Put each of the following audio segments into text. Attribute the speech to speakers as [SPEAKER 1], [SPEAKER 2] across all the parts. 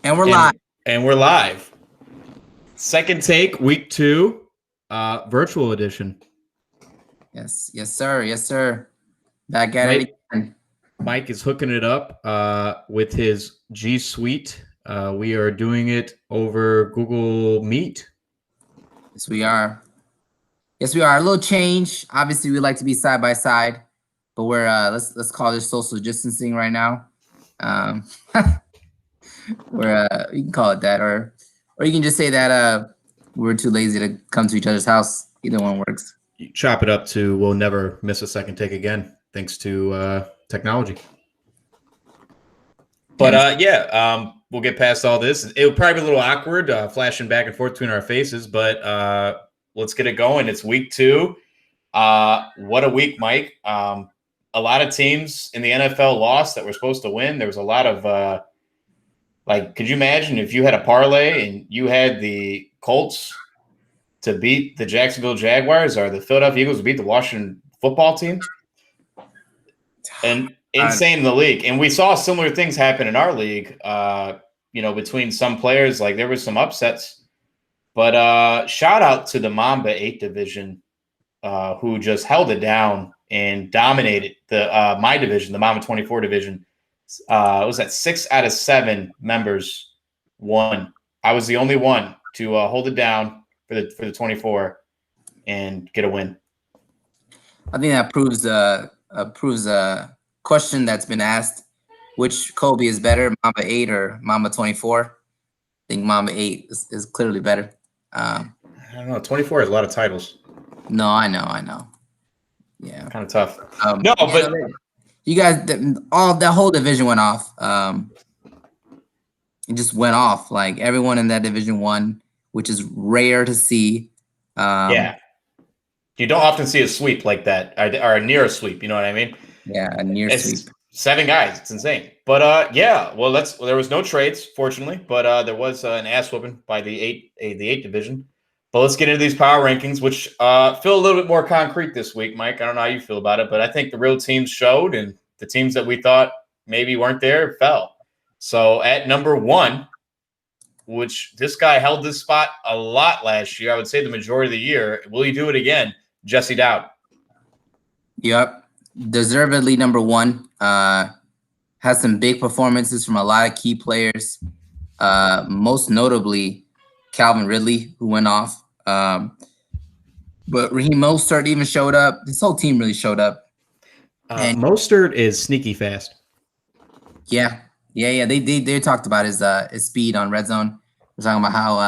[SPEAKER 1] And we're live.
[SPEAKER 2] And we're live. Second take, week 2, virtual edition.
[SPEAKER 1] Yes, sir. Back at it again.
[SPEAKER 2] Mike is hooking it up with his G Suite. We are doing it over Google Meet.
[SPEAKER 1] Yes, we are. A little change. Obviously, we like to be side by side, but we're let's call this social distancing right now. We're you can call it that, or you can just say that we're too lazy to come to each other's house. Either one works.
[SPEAKER 2] You chop it up to we'll never miss a second take again, thanks to technology. But we'll get past all this. It'll probably be a little awkward, flashing back and forth between our faces, but let's get it going. It's week 2. What a week, Mike. A lot of teams in the NFL lost that were supposed to win. There was a lot of could you imagine if you had a parlay and you had the Colts to beat the Jacksonville Jaguars or the Philadelphia Eagles to beat the Washington football team? And insane in the league. And we saw similar things happen in our league, between some players. Like there was some upsets. But shout out to the Mamba 8 division who just held it down and dominated my division, the Mamba 24 division. It was at 6 out of 7 members won. I was the only one to hold it down for the 24 and get a win.
[SPEAKER 1] I think that proves a question that's been asked: which Kobe is better, Mamba 8 or Mamba 24? I think Mamba 8 is clearly better.
[SPEAKER 2] I don't know. 24 has a lot of titles.
[SPEAKER 1] No, I know. Yeah,
[SPEAKER 2] kind of tough.
[SPEAKER 1] But you guys, that whole division went off. It just went off. Like everyone in that division won, which is rare to see.
[SPEAKER 2] You don't often see a sweep like that, or a near sweep. You know what I mean?
[SPEAKER 1] Yeah, a near sweep.
[SPEAKER 2] 7 guys. It's insane. But there was no trades, fortunately, but there was an ass whooping by the 8 division. But let's get into these power rankings, which feel a little bit more concrete this week, Mike. I don't know how you feel about it, but I think the real teams showed, and the teams that we thought maybe weren't there fell. So at number 1, which this guy held this spot a lot last year, I would say the majority of the year. Will he do it again? Jesse Dowd.
[SPEAKER 1] Yep. Deservedly number 1. Has some big performances from a lot of key players. Most notably, Calvin Ridley, who went off. But Raheem Mostert even showed up. This whole team really showed up.
[SPEAKER 2] And Mostert is sneaky fast.
[SPEAKER 1] Yeah. They talked about his speed on red zone. We're talking about how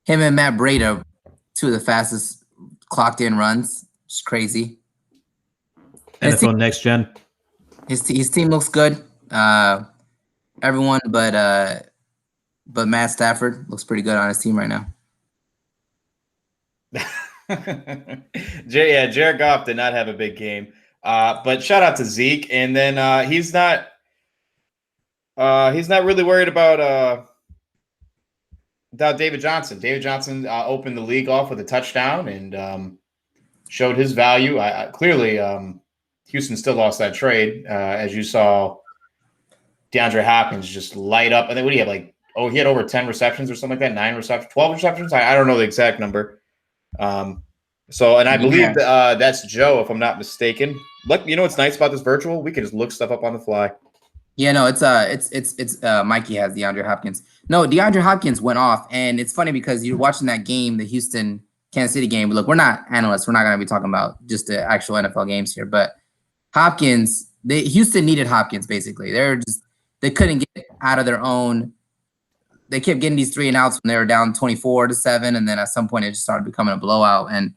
[SPEAKER 1] him and Matt Breida, 2 of the fastest clocked in runs. It's crazy.
[SPEAKER 2] NFL Next Gen.
[SPEAKER 1] His team looks good. Everyone but Matt Stafford looks pretty good on his team right now.
[SPEAKER 2] Jared Goff did not have a big game. But shout out to Zeke. And then he's not really worried about David Johnson. David Johnson opened the league off with a touchdown and showed his value. Clearly, Houston still lost that trade, as you saw. DeAndre Hopkins just light up. And then what do you have? He had over 10 receptions or something like that, 9 receptions, 12 receptions. I don't know the exact number. I believe that's Joe, if I'm not mistaken. Look, you know what's nice about this virtual? We can just look stuff up on the fly.
[SPEAKER 1] Yeah, no, it's Mikey has DeAndre Hopkins. No, DeAndre Hopkins went off, and it's funny because you're watching that game, the Houston Kansas City game. Look, we're not analysts. We're not going to be talking about just the actual NFL games here, but Houston needed Hopkins basically. They couldn't get out of their own. They kept getting these 3 and outs when they were down 24-7, and then at some point it just started becoming a blowout. And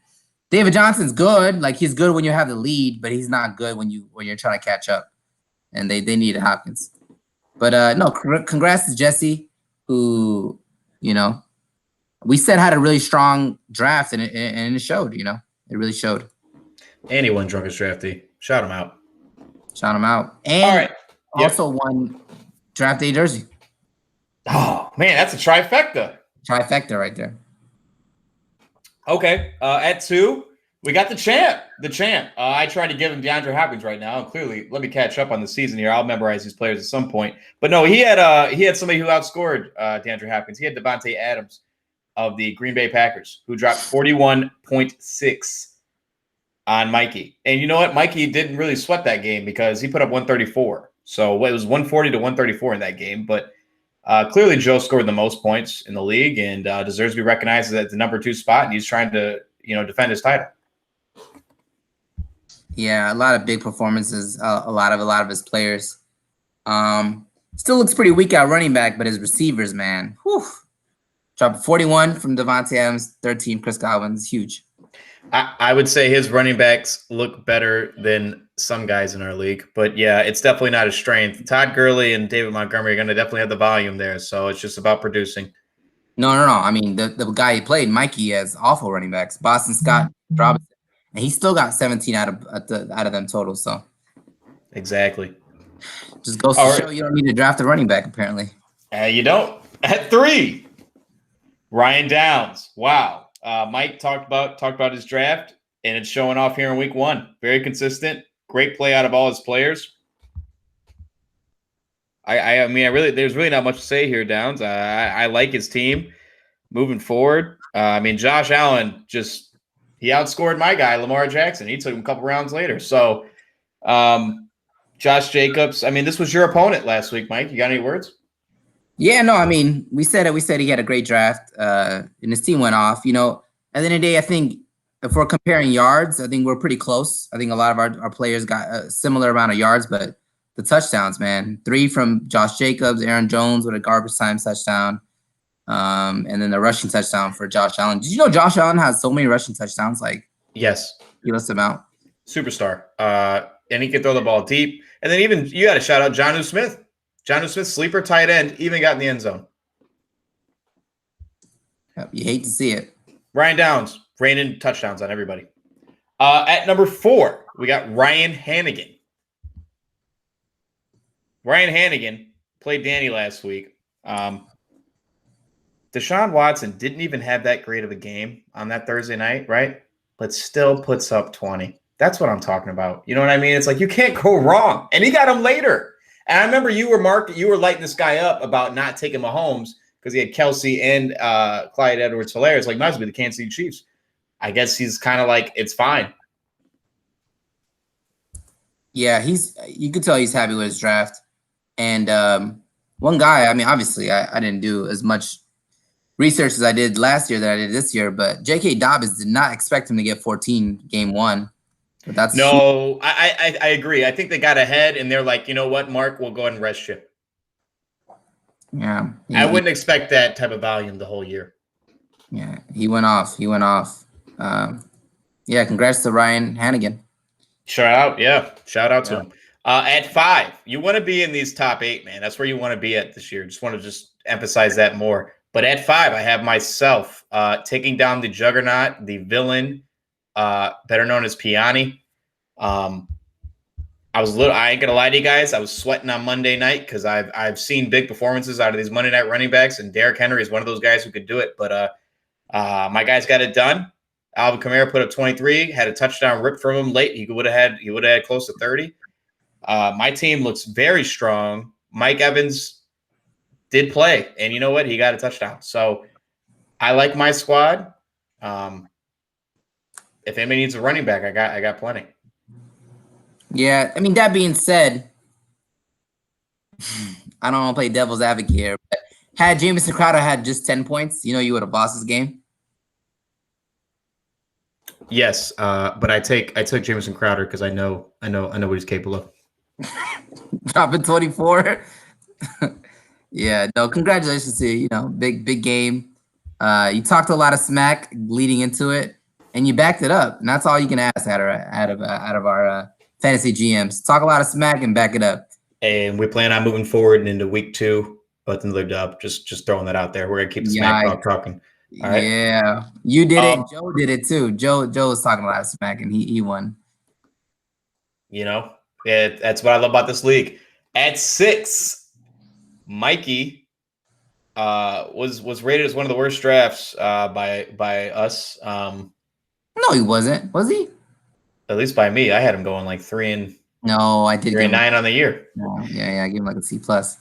[SPEAKER 1] David Johnson's good. Like, he's good when you have the lead, but he's not good when you're trying to catch up. And they needed Hopkins. But no, congrats to Jesse, who, we said had a really strong draft, and it showed. It really showed.
[SPEAKER 2] And he won Drunkest Drafty. Shout him out.
[SPEAKER 1] And all right. Also won draft day jersey.
[SPEAKER 2] Oh, man, that's a trifecta.
[SPEAKER 1] Trifecta right there.
[SPEAKER 2] Okay. At 2, We got the champ. The champ. I tried to give him DeAndre Hopkins right now. And clearly, let me catch up on the season here. I'll memorize these players at some point. But no, he had somebody who outscored DeAndre Hopkins. He had Devontae Adams of the Green Bay Packers, who dropped 41.6 on Mikey. And you know what? Mikey didn't really sweat that game because he put up 134. So it was 140 to 134 in that game. But clearly, Joe scored the most points in the league and deserves to be recognized at the number 2 spot. And he's trying to, defend his title.
[SPEAKER 1] Yeah, a lot of big performances. A lot of his players. Still looks pretty weak at running back, but his receivers, man, whew. Dropped 41 from Devontae Adams, 13 Chris Godwin. It's huge.
[SPEAKER 2] I would say his running backs look better than some guys in our league, but yeah, it's definitely not a strength. Todd Gurley and David Montgomery are going to definitely have the volume there, so it's just about producing.
[SPEAKER 1] No. I mean, the guy he played, Mikey, has awful running backs. Boston Scott, Robinson, and he still got 17 out of them total. So
[SPEAKER 2] exactly,
[SPEAKER 1] just goes to show you don't need to draft a running back. Apparently,
[SPEAKER 2] you don't. At 3, Ryan Downs. Wow. Mike talked about his draft, and it's showing off here in week 1. Very consistent, great play out of all his players. I mean, there's really not much to say here, Downs. I like his team moving forward. I mean, Josh Allen he outscored my guy, Lamar Jackson. He took him a couple rounds later. So, Josh Jacobs. I mean, this was your opponent last week, Mike. You got any words?
[SPEAKER 1] Yeah, no, I mean, we said he had a great draft, and his team went off. At the end of the day, I think if we're comparing yards, I think we're pretty close. I think a lot of our players got a similar amount of yards, but the touchdowns, man, 3 from Josh Jacobs, Aaron Jones with a garbage time touchdown, and then the rushing touchdown for Josh Allen. Did you know Josh Allen has so many rushing touchdowns?
[SPEAKER 2] Yes,
[SPEAKER 1] ridiculous amount.
[SPEAKER 2] Superstar, and he can throw the ball deep. And then even you got to shout out Jonnu Smith. Jonnu Smith, sleeper tight end, even got in the end zone.
[SPEAKER 1] You hate to see it.
[SPEAKER 2] Ryan Downs, raining touchdowns on everybody. At number 4, we got Ryan Hannigan. Ryan Hannigan played Danny last week. Deshaun Watson didn't even have that great of a game on that Thursday night, right? But still puts up 20. That's what I'm talking about. You know what I mean? It's like you can't go wrong. And he got him later. And I remember you were lighting this guy up about not taking Mahomes because he had Kelsey and Clyde Edwards-Helaire. It's like, might as well be the Kansas City Chiefs. I guess he's kind of like, it's fine.
[SPEAKER 1] Yeah, you could tell he's happy with his draft. And one guy, I mean, obviously, I didn't do as much research as I did last year that I did this year, but J.K. Dobbins did not expect him to get 14 game 1. But that's
[SPEAKER 2] I agree. I think they got ahead, and they're like, you know what, Mark, we'll go ahead and rest you.
[SPEAKER 1] Yeah.
[SPEAKER 2] I wouldn't expect that type of volume the whole year.
[SPEAKER 1] Yeah, he went off. Yeah, congrats to Ryan Hannigan.
[SPEAKER 2] Shout out to him. At 5, you want to be in these top 8, man. That's where you want to be at this year. Just want to emphasize that more. But at 5, I have myself taking down the juggernaut, the villain, better known as Piani. I ain't gonna lie to you guys, I was sweating on Monday night because I've seen big performances out of these Monday night running backs, and Derrick Henry is one of those guys who could do it. But my guys got it done. Alvin Kamara put up 23, had a touchdown ripped from him late. He would have had close to 30. My team looks very strong. Mike Evans did play, and you know what? He got a touchdown. So I like my squad. If anybody needs a running back, I got plenty.
[SPEAKER 1] Yeah, I mean, that being said, I don't want to play devil's advocate here, but had Jamison Crowder had just 10 points, you would have lost this game.
[SPEAKER 2] Yes, but I took Jamison Crowder because I know what he's capable of.
[SPEAKER 1] Dropping 24. Yeah, no, congratulations to you. Big game. You talked a lot of smack leading into it, and you backed it up. And that's all you can ask out of our fantasy GMs. Talk a lot of smack and back it up.
[SPEAKER 2] And we plan on moving forward into week 2, but another dub. Just throwing that out there. We're gonna keep the smack talk talking. All right.
[SPEAKER 1] Yeah, you did it. Joe did it too. Joe was talking a lot of smack, and he won.
[SPEAKER 2] That's what I love about this league. At 6, Mikey was rated as one of the worst drafts by us.
[SPEAKER 1] No, he wasn't. Was he?
[SPEAKER 2] At least by me, I had him going like 3 and
[SPEAKER 1] No, I did
[SPEAKER 2] 3
[SPEAKER 1] give
[SPEAKER 2] and
[SPEAKER 1] him.
[SPEAKER 2] 9 on the year.
[SPEAKER 1] No, yeah, I gave him like a C plus.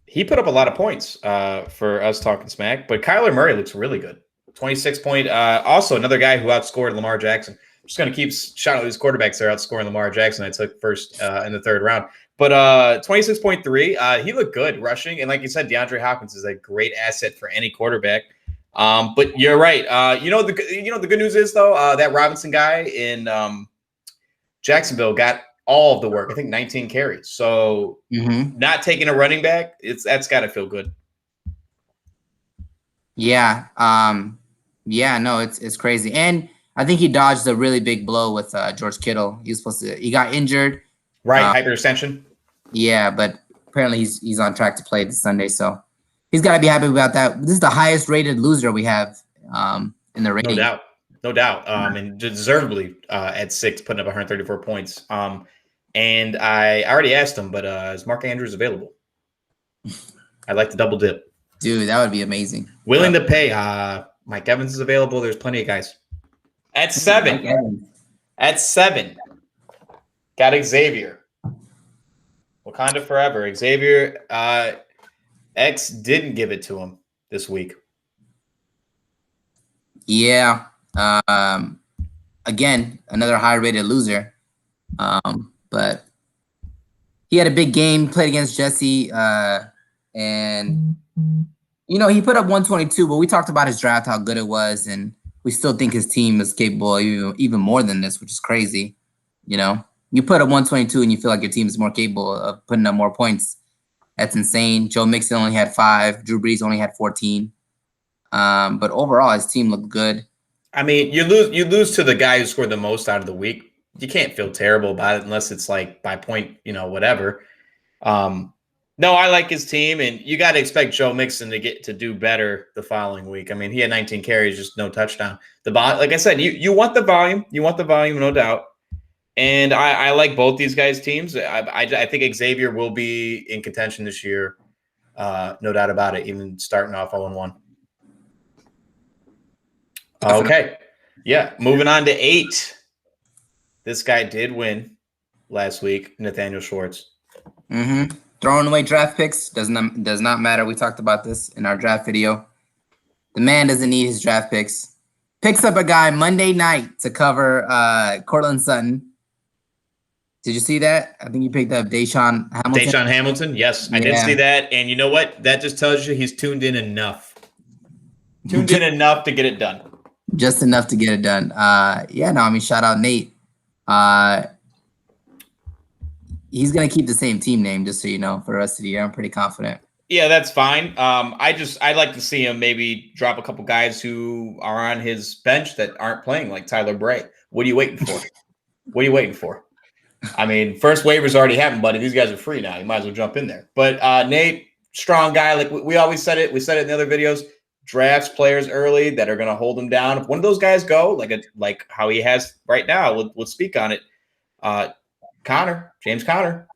[SPEAKER 2] He put up a lot of points for us talking smack, but Kyler Murray looks really good. 26 point. Also, another guy who outscored Lamar Jackson. I'm just going to keep shouting out these quarterbacks that are outscoring Lamar Jackson. I took first in the third round. But 26.3, he looked good rushing. And like you said, DeAndre Hopkins is a great asset for any quarterback. But you're right. The good news is, though, that Robinson guy in Jacksonville got all of the work. I think 19 carries. So not taking a running back, that's got to feel good.
[SPEAKER 1] Yeah. Yeah, no, it's crazy. And I think he dodged a really big blow with George Kittle. He got injured.
[SPEAKER 2] Right, hyperextension.
[SPEAKER 1] Yeah, but apparently he's on track to play this Sunday, so he's got to be happy about that. This is the highest rated loser we have in the rating.
[SPEAKER 2] No doubt. And deservedly at 6, putting up 134 points. And I already asked him, but is Mark Andrews available? I'd like to double dip.
[SPEAKER 1] Dude, that would be amazing.
[SPEAKER 2] Willing to pay. Mike Evans is available. There's plenty of guys. At 7. At 7. Got Xavier. Wakanda forever. Xavier X didn't give it to him this week.
[SPEAKER 1] Yeah. Again, another high-rated loser. But he had a big game, played against Jesse, and he put up 122, but we talked about his draft, how good it was, and we still think his team is capable of even more than this, which is crazy. You put up 122 and you feel like your team is more capable of putting up more points. That's insane. Joe Mixon only had 5. Drew Brees only had 14. But overall, his team looked good.
[SPEAKER 2] I mean, you lose to the guy who scored the most out of the week. You can't feel terrible about it unless it's like by point, whatever. No, I like his team, and you got to expect Joe Mixon to do better the following week. I mean, he had 19 carries, just no touchdown. Like I said, you want the volume. You want the volume, no doubt. And I like both these guys' teams. I think Xavier will be in contention this year, no doubt about it, even starting off 0-1. Okay. Yeah, moving on to 8. This guy did win last week, Nathaniel Schwartz.
[SPEAKER 1] Throwing away draft picks does not matter. We talked about this in our draft video. The man doesn't need his draft picks. Picks up a guy Monday night to cover Cortland Sutton. Did you see that? I think you picked up Deshaun Hamilton.
[SPEAKER 2] Deshaun Hamilton, yes, I did see that. And you know what? That just tells you he's tuned in enough. Tuned in enough to get it done.
[SPEAKER 1] Just enough to get it done. Shout out Nate. He's going to keep the same team name, just so you know, for the rest of the year. I'm pretty confident.
[SPEAKER 2] Yeah, that's fine. I'd like to see him maybe drop a couple guys who are on his bench that aren't playing, like Tyler Bray. What are you waiting for? What are you waiting for? I mean, first waivers already happened, buddy. These guys are free now. You might as well jump in there. But Nate, strong guy. Like we always said it. We said it in the other videos. Drafts players early that are going to hold him down. If one of those guys go, like how he has right now, we'll speak on it. James Conner.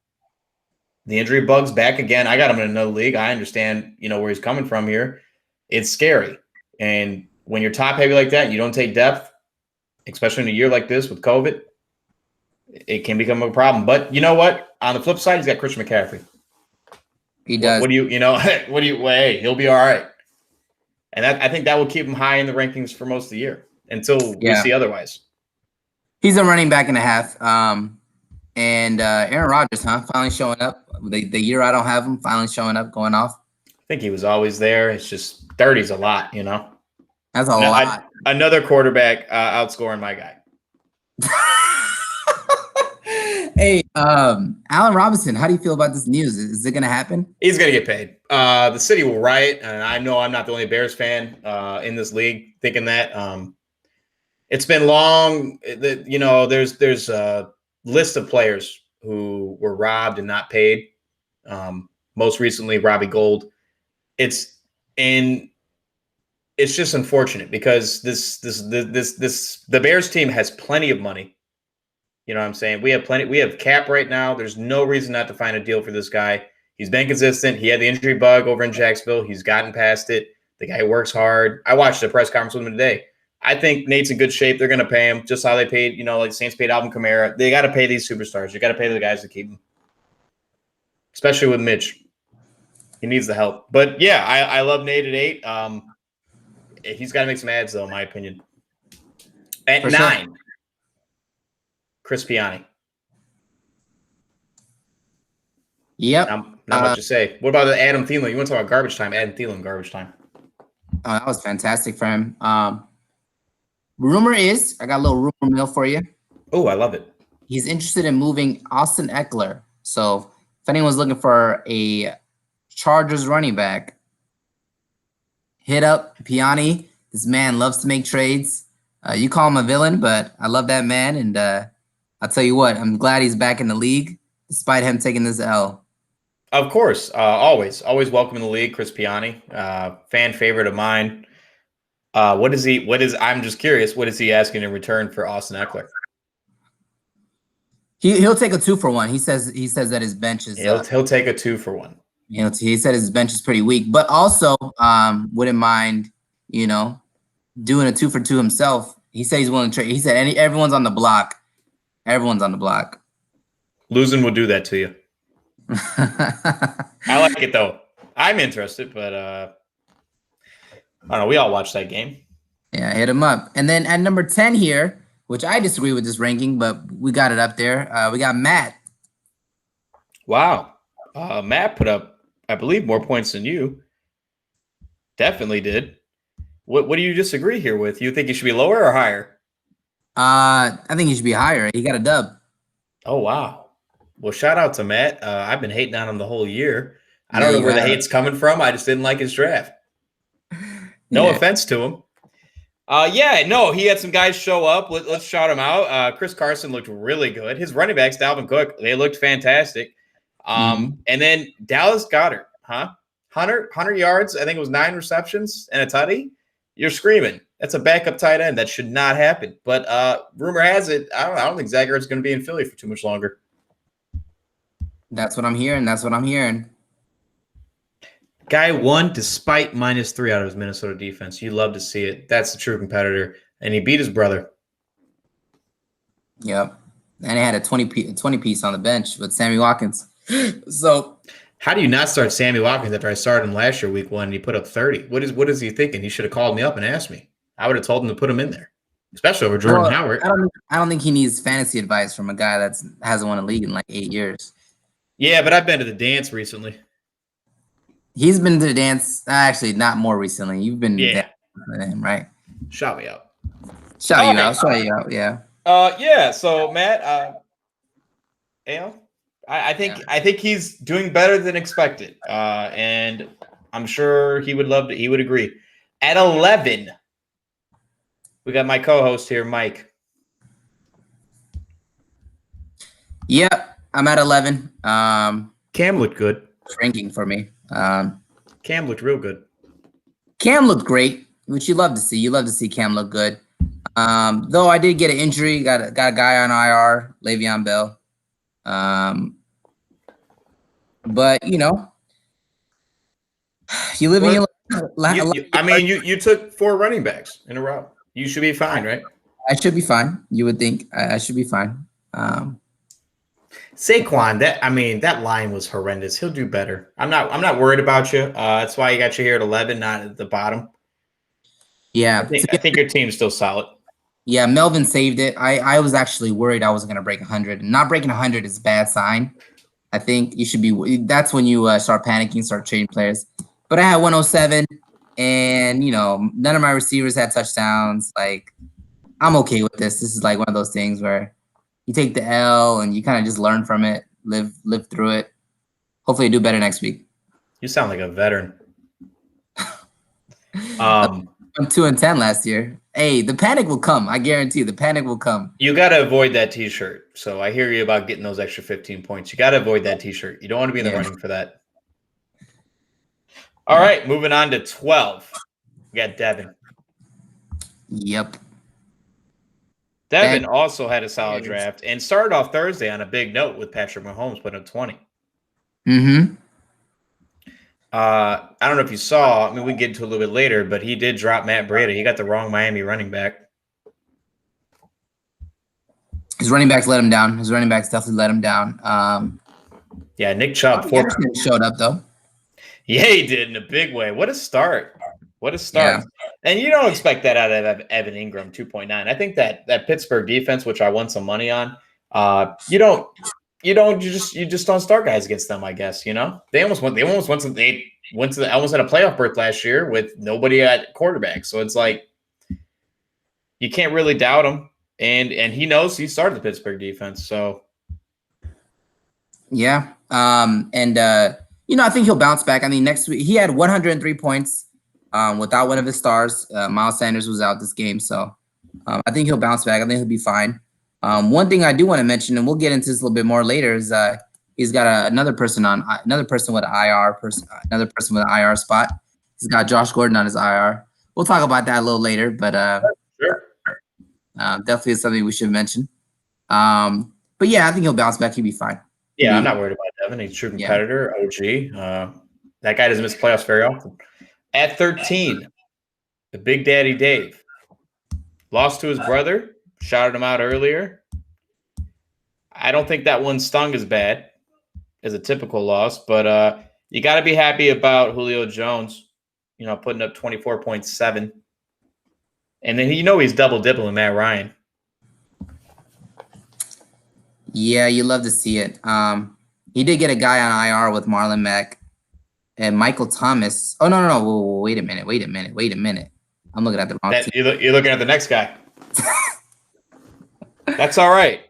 [SPEAKER 2] The injury bug's back again. I got him in another league. I understand, where he's coming from here. It's scary. And when you're top heavy like that, and you don't take depth, especially in a year like this with COVID, it can become a problem. But you know what? On the flip side, he's got Christian McCaffrey.
[SPEAKER 1] He does.
[SPEAKER 2] Hey, he'll be all right. And I think that will keep him high in the rankings for most of the year until we see otherwise.
[SPEAKER 1] He's a running back and a half. And Aaron Rodgers, finally showing up. The year I don't have him, finally showing up, going off.
[SPEAKER 2] I think he was always there. It's just 30's a lot,
[SPEAKER 1] That's a lot.
[SPEAKER 2] Another quarterback outscoring my guy.
[SPEAKER 1] Hey, Allen Robinson, how do you feel about this news? Is it going to happen?
[SPEAKER 2] He's going to get paid. The city will riot, and I know I'm not the only Bears fan in this league thinking that. It's been long. There's a list of players who were robbed and not paid. Most recently, Robbie Gould. It's just unfortunate because the Bears team has plenty of money. You know what I'm saying? We have cap right now. There's no reason not to find a deal for this guy. He's been consistent. He had the injury bug over in Jacksonville. He's gotten past it. The guy works hard. I watched the press conference with him today. I think Nate's in good shape. They're going to pay him just how they paid, like Saints paid Alvin Kamara. They got to pay these superstars. You got to pay the guys to keep them, especially with Mitch. He needs the help. But yeah, I love Nate at 8. He's got to make some ads, though, in my opinion. At
[SPEAKER 1] For
[SPEAKER 2] 9,
[SPEAKER 1] sure.
[SPEAKER 2] Chris Piani.
[SPEAKER 1] Yep.
[SPEAKER 2] Not much to say. What about Adam Thielen? You want to talk about garbage time? Adam Thielen, garbage time.
[SPEAKER 1] That was fantastic for him. Rumor is, I got a little rumor mill for you.
[SPEAKER 2] Oh, I love it.
[SPEAKER 1] He's interested in moving Austin Eckler. So if anyone's looking for a Chargers running back, hit up Piani. This man loves to make trades. You call him a villain, but I love that man. And I'll tell you what, I'm glad he's back in the league, despite him taking this L.
[SPEAKER 2] Of course. Always welcome in the league, Chris Piani. Fan favorite of mine. I'm just curious, what is he asking in return for Austin Eckler?
[SPEAKER 1] He'll take a 2-for-1. He says that his bench is
[SPEAKER 2] he'll take a 2-for-1.
[SPEAKER 1] He said his bench is pretty weak, but also wouldn't mind, doing a 2-for-2 himself. He said he's willing to trade. He said everyone's on the block. Everyone's on the block.
[SPEAKER 2] Losing will do that to you. I like it though. I'm interested, but I don't know. We all watched that game.
[SPEAKER 1] Yeah, hit him up. And then at number 10 here, which I disagree with this ranking, but we got it up there. We got Matt.
[SPEAKER 2] Wow. Matt put up, I believe, more points than you. Definitely did. What do you disagree here with? You think he should be lower or higher?
[SPEAKER 1] I think he should be higher. He got a dub.
[SPEAKER 2] Oh, wow. Well, shout out to Matt. I've been hating on him the whole year. I don't know where the hate's coming from. I just didn't like his draft. No offense to him. He had some guys show up. Let's shout him out. Chris Carson looked really good. His running backs, Dalvin Cook, they looked fantastic. And then Dallas Goedert, 100 yards. I think it was 9 receptions and a tutty. You're screaming. That's a backup tight end. That should not happen. But rumor has it, I don't think Zach Ertz's going to be in Philly for too much longer.
[SPEAKER 1] That's what I'm hearing.
[SPEAKER 2] Guy won despite -3 out of his Minnesota defense. You love to see it. That's the true competitor. And he beat his brother.
[SPEAKER 1] Yep. And he had a 20 piece on the bench with Sammy Watkins. So
[SPEAKER 2] how do you not start Sammy Watkins after I started him last year, week 1, and he put up 30? What is he thinking? He should have called me up and asked me. I would have told him to put him in there, especially over Jordan Howard.
[SPEAKER 1] I don't think he needs fantasy advice from a guy that hasn't won a league in like 8 years.
[SPEAKER 2] Yeah, but I've been to the dance recently.
[SPEAKER 1] He's been to the dance. Actually, not more recently. You've been to him, right?
[SPEAKER 2] Shout me out.
[SPEAKER 1] Shout you out. Yeah.
[SPEAKER 2] So Matt, I think he's doing better than expected. And I'm sure he would love to. He would agree. At 11, we got my co-host here, Mike.
[SPEAKER 1] Yep, I'm at 11.
[SPEAKER 2] Cam looked good.
[SPEAKER 1] Ranking for me.
[SPEAKER 2] Cam looked real good.
[SPEAKER 1] Cam looked great, which you love to see. You love to see Cam look good. Though I did get an injury, got a guy on IR, Le'Veon Bell. But you live in your life.
[SPEAKER 2] You took 4 running backs in a row. You should be fine, right?
[SPEAKER 1] I should be fine. You would think I should be fine.
[SPEAKER 2] Saquon, that line was horrendous. He'll do better. I'm not worried about you. That's why I got you here at 11, not at the bottom.
[SPEAKER 1] Yeah,
[SPEAKER 2] I think your team's still solid.
[SPEAKER 1] Yeah, Melvin saved it. I was actually worried I wasn't going to break 100. Not breaking 100 is a bad sign. I think you should be. That's when you start panicking, start trading players. But I had 107, and none of my receivers had touchdowns. Like, I'm okay with this. This is like one of those things where you take the L and you kind of just learn from it, live through it. Hopefully, you do better next week.
[SPEAKER 2] You sound like a veteran.
[SPEAKER 1] I'm 2-10 last year. Hey, the panic will come. I guarantee you, the panic will come.
[SPEAKER 2] You got to avoid that T-shirt. So I hear you about getting those extra 15 points. You got to avoid that T-shirt. You don't want to be in the running for that. All right, moving on to 12. We got Devin.
[SPEAKER 1] Yep.
[SPEAKER 2] Devin also had a solid draft and started off Thursday on a big note with Patrick Mahomes putting up 20.
[SPEAKER 1] Mm-hmm.
[SPEAKER 2] I don't know if you saw. I mean, we can get into it a little bit later, but he did drop Matt Breida. He got the wrong Miami running back.
[SPEAKER 1] His running backs let him down. His running backs definitely let him down.
[SPEAKER 2] Yeah, Nick Chubb.
[SPEAKER 1] Showed up though.
[SPEAKER 2] Yeah, he did in a big way. What a start. What a start. Yeah. And you don't expect that out of Evan Ingram 2.9. I think that Pittsburgh defense, which I won some money on, you just don't start guys against them, I guess, you know. They almost went to almost had a playoff berth last year with nobody at quarterback. So it's like you can't really doubt him. And he knows he started the Pittsburgh defense. So
[SPEAKER 1] yeah. I think he'll bounce back. I mean, next week he had 103 points without one of his stars. Miles Sanders was out this game, so I think he'll bounce back. I think he'll be fine. One thing I do want to mention, and we'll get into this a little bit more later, is he's got another person with an IR spot. He's got Josh Gordon on his IR. We'll talk about that a little later, but
[SPEAKER 2] sure.
[SPEAKER 1] Definitely is something we should mention. But yeah, I think he'll bounce back. He'll be fine.
[SPEAKER 2] Yeah, I'm not worried about Devin. He's a true competitor, OG. That guy doesn't miss playoffs very often. At 13, the Big Daddy Dave lost to his brother. Shouted him out earlier. I don't think that one stung as bad as a typical loss, but you got to be happy about Julio Jones, putting up 24.7. And then he's double-dipping with Matt Ryan.
[SPEAKER 1] Yeah, you love to see it. He did get a guy on IR with Marlon Mack and Michael Thomas. Oh, no. Whoa, wait a minute. I'm looking at the wrong team.
[SPEAKER 2] You're looking at the next guy. That's all right.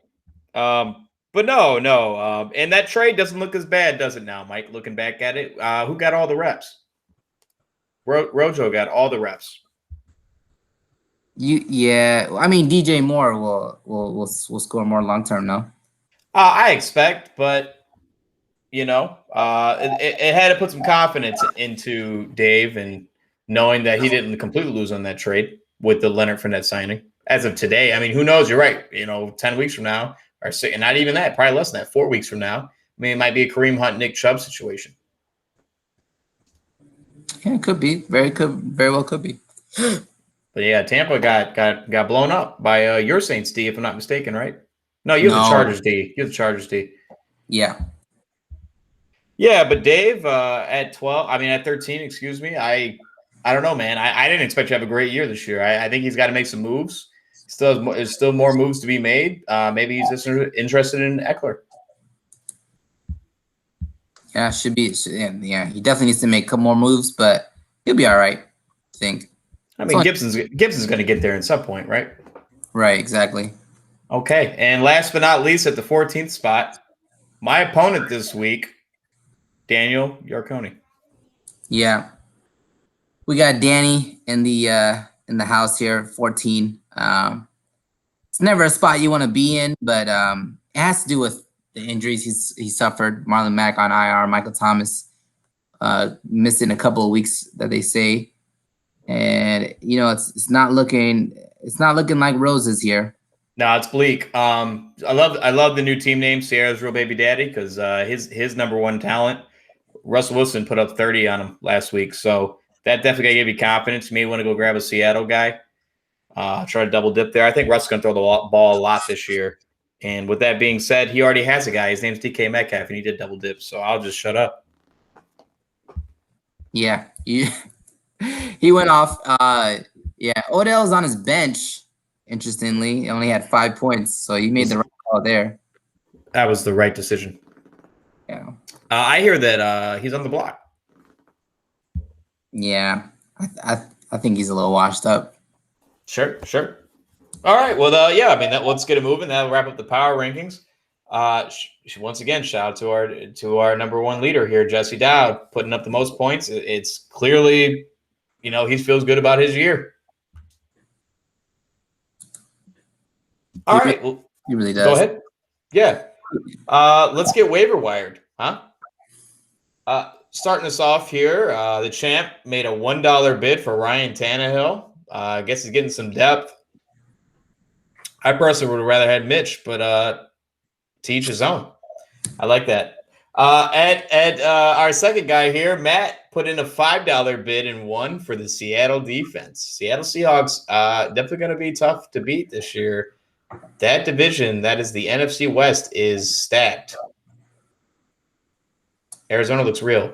[SPEAKER 2] But no. And that trade doesn't look as bad, does it now, Mike, looking back at it? Who got all the reps? Rojo got all the reps.
[SPEAKER 1] I mean, DJ Moore will score more long term, no?
[SPEAKER 2] I expect, but it had to put some confidence into Dave and knowing that he didn't completely lose on that trade with the Leonard Fournette signing. As of today, I mean, who knows? You're right. 10 weeks from now, or not even that, probably less than that, 4 weeks from now. I mean, it might be a Kareem Hunt, Nick Chubb situation.
[SPEAKER 1] Yeah, it could be. Very well could be.
[SPEAKER 2] But yeah, Tampa got blown up by your Saints D, if I'm not mistaken, right? No, you're the Chargers D. You're the Chargers D.
[SPEAKER 1] Yeah.
[SPEAKER 2] Yeah, but Dave at 13, excuse me. I don't know, man. I didn't expect to have a great year this year. I think he's got to make some moves. There's still more moves to be made. Maybe he's just interested in Eckler.
[SPEAKER 1] Yeah, should be. Yeah, he definitely needs to make a couple more moves, but he'll be all right, I think.
[SPEAKER 2] I mean, Gibson's going to get there at some point, right?
[SPEAKER 1] Right, exactly.
[SPEAKER 2] Okay, and last but not least, at the 14th spot, my opponent this week, Daniel Yarconi.
[SPEAKER 1] Yeah, we got Danny in the house here, 14. It's never a spot you want to be in, but it has to do with the injuries he suffered. Marlon Mack on IR, Michael Thomas missing a couple of weeks that they say, and it's not looking like roses here.
[SPEAKER 2] No, it's bleak. I love the new team name, Sierra's Real Baby Daddy, because his number one talent, Russell Wilson, put up 30 on him last week. So that definitely gave you confidence. You may want to go grab a Seattle guy. Try to double dip there. I think Russ is going to throw the ball a lot this year. And with that being said, he already has a guy. His name's DK Metcalf, and he did double dip. So I'll just shut up.
[SPEAKER 1] Yeah. He went off. Odell's on his bench. Interestingly, he only had 5 points, so you made the right call there.
[SPEAKER 2] That was the right decision.
[SPEAKER 1] Yeah.
[SPEAKER 2] I hear that he's on the block.
[SPEAKER 1] Yeah, I think he's a little washed up.
[SPEAKER 2] Sure. All right. Well, let's get it moving. That'll wrap up the power rankings. Once again, shout out to our number one leader here, Jesse Dowd, putting up the most points. It's clearly, he feels good about his year. All right. Well,
[SPEAKER 1] he really does.
[SPEAKER 2] Go ahead. Yeah. Let's get waiver wired, huh? Starting us off here, the champ made a $1 bid for Ryan Tannehill. I guess he's getting some depth. I personally would have rather had Mitch, but to each his own. I like that. Our second guy here, Matt, put in a $5 bid and won for the Seattle defense. Seattle Seahawks definitely going to be tough to beat this year. That division, that is the NFC West, is stacked. Arizona looks real.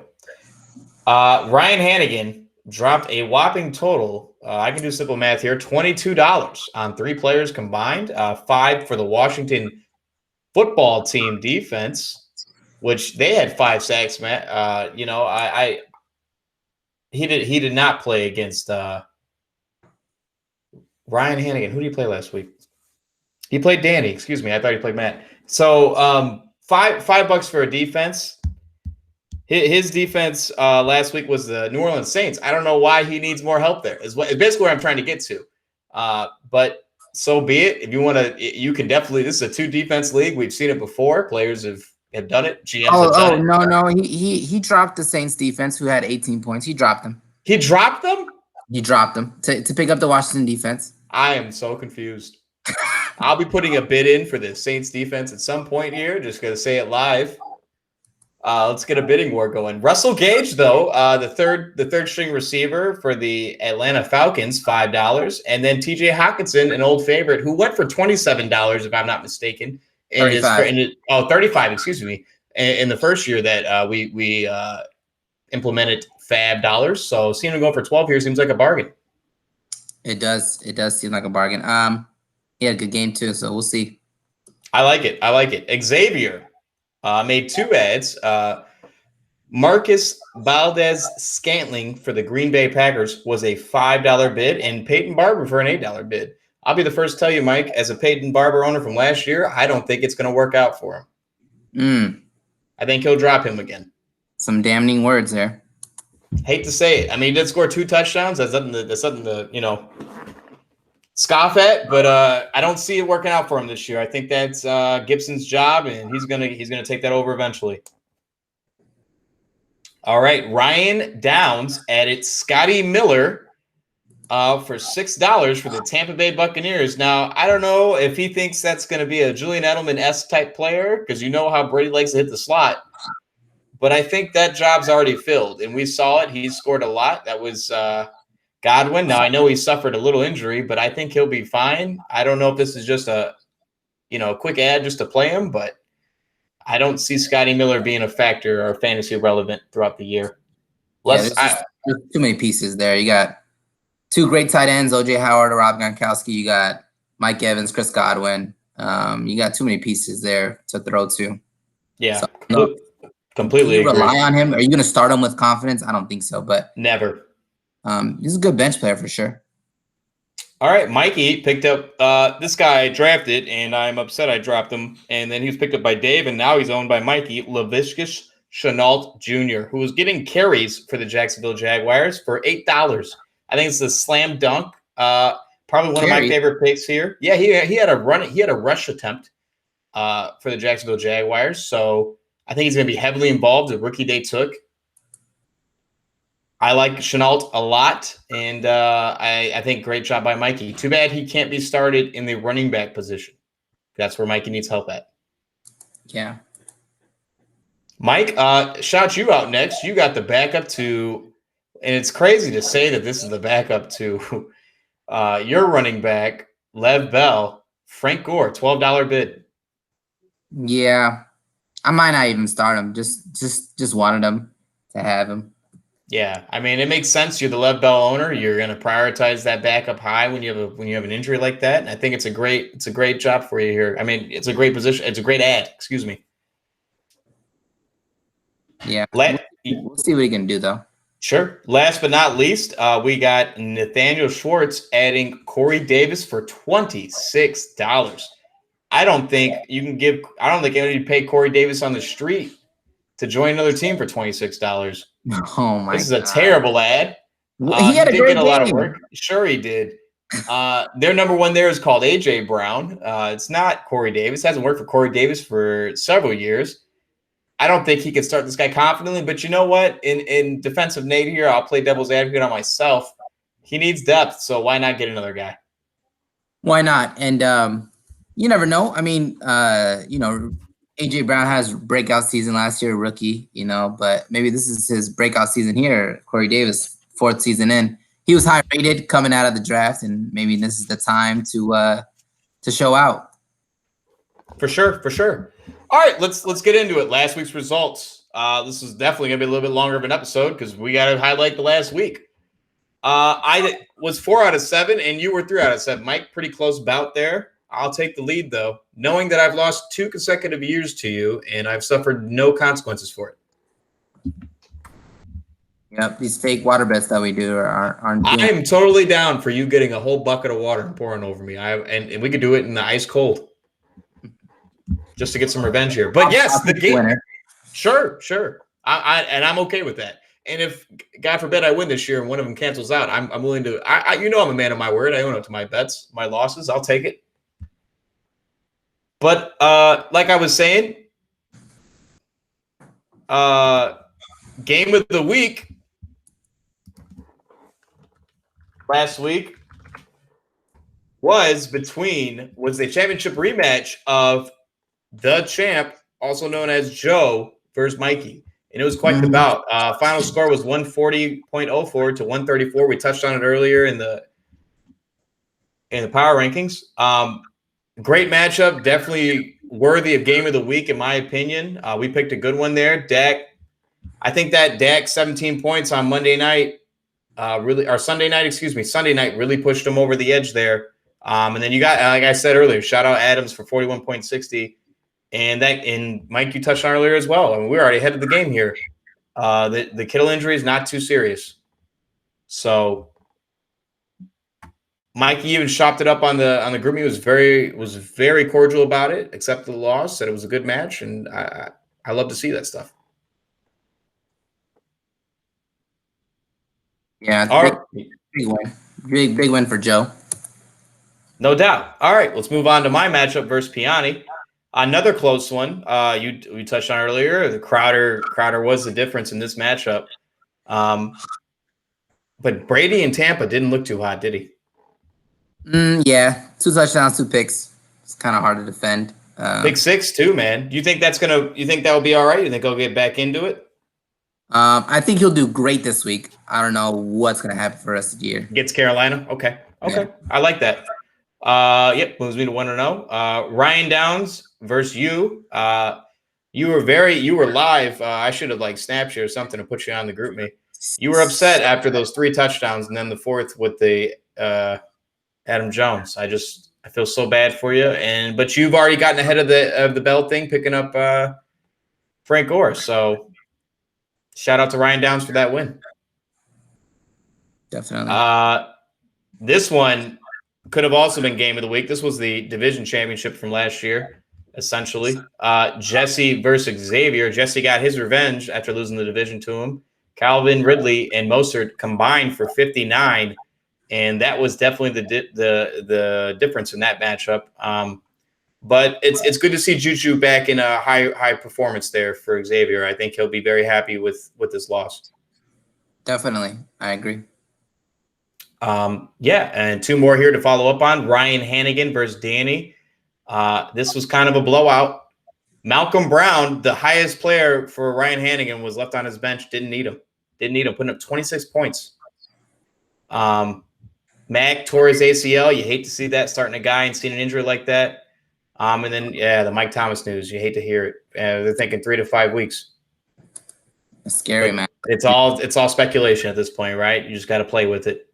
[SPEAKER 2] Ryan Hannigan dropped a whopping total. I can do simple math here: $22 on 3 players combined. 5 for the Washington football team defense, which they had 5 sacks. Matt, he did not play against Ryan Hannigan. Who did he play last week? He played Danny. Excuse me. I thought he played Matt. So $5 for a defense. His defense last week was the New Orleans Saints. I don't know why he needs more help there. Is basically where I'm trying to get to. But so be it. If you want to, you can definitely. This is a 2 defense league. We've seen it before. Players have done it. GMs have done it.
[SPEAKER 1] No. He dropped the Saints defense, who had 18 points. He dropped them.
[SPEAKER 2] He dropped them?
[SPEAKER 1] He dropped them to pick up the Washington defense.
[SPEAKER 2] I am so confused. I'll be putting a bid in for the Saints defense at some point here. Just going to say it live. Let's get a bidding war going. Russell Gage, though, the third string receiver for the Atlanta Falcons, $5, and then T.J. Hockenson, an old favorite, who went for $27, if I'm not mistaken.
[SPEAKER 1] 35.
[SPEAKER 2] Excuse me. In the first year that we implemented Fab dollars, so seeing him go for 12 here seems like a bargain.
[SPEAKER 1] It does seem like a bargain. He had a good game too, so we'll see.
[SPEAKER 2] I like it. Xavier made 2 ads. Marcus Valdez-Scantling for the Green Bay Packers was a $5 bid, and Peyton Barber for an $8 bid. I'll be the first to tell you, Mike, as a Peyton Barber owner from last year, I don't think it's going to work out for him. I think he'll drop him again.
[SPEAKER 1] Some damning words there.
[SPEAKER 2] Hate to say it. I mean, he did score 2 touchdowns. That's something to scoff at, but I don't see it working out for him this year. I think that's Gibson's job, and he's gonna take that over eventually. All right, Ryan Downs added Scotty Miller for $6 for the Tampa Bay Buccaneers. Now, I don't know if he thinks that's going to be a Julian Edelman-esque type player, because you know how Brady likes to hit the slot. But I think that job's already filled, and we saw it. He scored a lot. That was Godwin. Now, I know he suffered a little injury, but I think he'll be fine. I don't know if this is just a quick ad just to play him, but I don't see Scotty Miller being a factor or fantasy relevant throughout the year.
[SPEAKER 1] There's too many pieces there. You got 2 great tight ends, O.J. Howard, Rob Gronkowski. You got Mike Evans, Chris Godwin. You got too many pieces there to throw to.
[SPEAKER 2] Yeah,
[SPEAKER 1] so,
[SPEAKER 2] completely agree.
[SPEAKER 1] Rely on him? Are you going to start him with confidence? I don't think so, but
[SPEAKER 2] never.
[SPEAKER 1] He's a good bench player for sure.
[SPEAKER 2] All right, Mikey picked up this guy I drafted, and I'm upset I dropped him. And then he was picked up by Dave, and now he's owned by Mikey, Laviska Shenault Jr., who was getting carries for the Jacksonville Jaguars for $8. I think it's a slam dunk. Probably one of my favorite picks here. Yeah, he had a rush attempt for the Jacksonville Jaguars. So I think he's going to be heavily involved. The rookie they took. I like Shenault a lot, and I think great job by Mikey. Too bad he can't be started in the running back position. That's where Mikey needs help at.
[SPEAKER 1] Yeah.
[SPEAKER 2] Mike, shout you out next. You got the backup to, and it's crazy to say that this is the backup to your running back, Lev Bell, Frank Gore, $12 bid.
[SPEAKER 1] Yeah. I might not even start him. Just wanted him to have him.
[SPEAKER 2] Yeah, I mean, it makes sense. You're the Lev Bell owner. You're going to prioritize that backup high when you have an injury like that. And I think it's a great job for you here. I mean, it's a great position. It's a great ad. Excuse me.
[SPEAKER 1] Yeah, we'll see what he can do though.
[SPEAKER 2] Sure. Last but not least, we got Nathaniel Schwartz adding Corey Davis for $26. I don't think anybody pay Corey Davis on the street to join another team for $26.
[SPEAKER 1] Oh my!
[SPEAKER 2] This is a terrible ad.
[SPEAKER 1] He had a great game.
[SPEAKER 2] A lot of work. Sure, he did. Their number one there is called AJ Brown. It's not Corey Davis. Hasn't worked for Corey Davis for several years. I don't think he can start this guy confidently. But you know what? In defensive Nate here, I'll play devil's advocate on myself. He needs depth, so why not get another guy?
[SPEAKER 1] Why not? And you never know. I mean, AJ Brown has breakout season last year, rookie, but maybe this is his breakout season here. Corey Davis, 4th season in. He was high rated coming out of the draft, and maybe this is the time to show out.
[SPEAKER 2] For sure. All right, let's get into it. Last week's results. This is definitely gonna be a little bit longer of an episode because we got to highlight the last week. I was 4 out of 7, and you were 3 out of 7. Mike, pretty close bout there. I'll take the lead though, knowing that I've lost 2 consecutive years to you, and I've suffered no consequences for it.
[SPEAKER 1] Yep, these fake water bets that we do aren't.
[SPEAKER 2] I am totally down for you getting a whole bucket of water and pouring over me. And we could do it in the ice cold, just to get some revenge here. But yes, the game. Winner. Sure. I'm okay with that. And if God forbid I win this year and one of them cancels out, I'm willing to. I'm a man of my word. I own up to my bets, my losses. I'll take it. But like I was saying, game of the week. Last week was the championship rematch of the champ, also known as Joe, versus Mikey. And it was quite the bout. Final score was 140.04 to 134. We touched on it earlier in the power rankings. Great matchup, definitely worthy of game of the week, in my opinion. We picked a good one there. I think that Dak 17 points on Sunday night really pushed him over the edge there. And then you got, like I said earlier, shout out Adams for 41.60. And Mike, you touched on earlier as well. I mean, we're already ahead of the game here. The Kittle injury is not too serious. So Mikey even shopped it up on the group. He was very cordial about it, accepted the loss, said it was a good match, and I love to see that stuff.
[SPEAKER 1] Yeah, big win. Big win for Joe.
[SPEAKER 2] No doubt. All right, let's move on to my matchup versus Piani. Another close one. We touched on earlier. The Crowder was the difference in this matchup. But Brady in Tampa didn't look too hot, did he?
[SPEAKER 1] Yeah, 2 touchdowns, 2 picks. It's kind of hard to defend.
[SPEAKER 2] Big 6 too, man. You think that will be all right? You think he'll get back into it?
[SPEAKER 1] I think he'll do great this week. I don't know what's going to happen for the rest of the year.
[SPEAKER 2] Gets Carolina? Okay.
[SPEAKER 1] Yeah.
[SPEAKER 2] I like that. Moves me to 1-0. Ryan Downs versus you. You were live. I should have snapped you or something to put you on the group me. You were upset after those 3 touchdowns and then the 4th with the Adam Jones. I feel so bad for you. But you've already gotten ahead of the bell thing, picking up Frank Gore. So shout out to Ryan Downs for that win.
[SPEAKER 1] Definitely.
[SPEAKER 2] This one could have also been game of the week. This was the division championship from last year, essentially. Jesse versus Xavier. Jesse got his revenge after losing the division to him. Calvin Ridley and Mostert combined for 59, and that was definitely the difference in that matchup. But it's good to see Juju back in a high performance there for Xavier. I think he'll be very happy with this loss.
[SPEAKER 1] Definitely, I agree.
[SPEAKER 2] And 2 more here to follow up on. Ryan Hannigan versus Danny. This was kind of a blowout. Malcolm Brown, the highest player for Ryan Hannigan, was left on his bench. Didn't need him, putting up 26 points. Mac tore his ACL. You hate to see that, starting a guy and seeing an injury like that. And then, the Mike Thomas news. You hate to hear it. They're thinking 3 to 5 weeks.
[SPEAKER 1] It's scary, man.
[SPEAKER 2] It's all speculation at this point, right? You just got to play with it.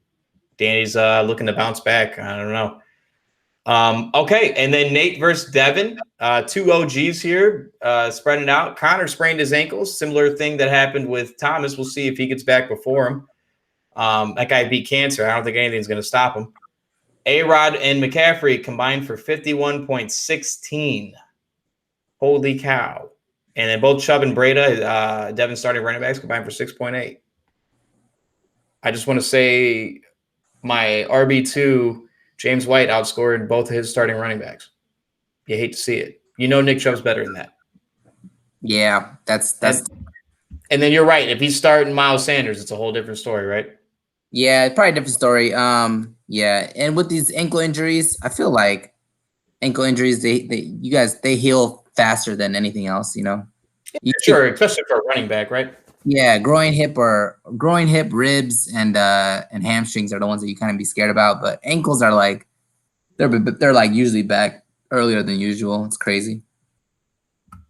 [SPEAKER 2] Danny's looking to bounce back. I don't know. Okay, and then Nate versus Devin. 2 OGs here, spreading out. Connor sprained his ankles. Similar thing that happened with Thomas. We'll see if he gets back before him. That guy beat cancer. I don't think anything's going to stop him. A-Rod and McCaffrey combined for 51.16. Holy cow. And then both Chubb and Breda, Devin starting running backs, combined for 6.8. I just want to say my RB2, James White, outscored both of his starting running backs. You hate to see it. Nick Chubb's better than that.
[SPEAKER 1] Yeah, that's.
[SPEAKER 2] And then you're right. If he's starting Miles Sanders, it's a whole different story, right?
[SPEAKER 1] Yeah, probably a different story. Yeah, and with these ankle injuries, I feel like ankle injuries, they heal faster than anything else.
[SPEAKER 2] Sure, especially for a running back, right?
[SPEAKER 1] Yeah, groin, hip, ribs, and hamstrings are the ones that you kind of be scared about. But ankles are like they're like usually back earlier than usual. It's crazy.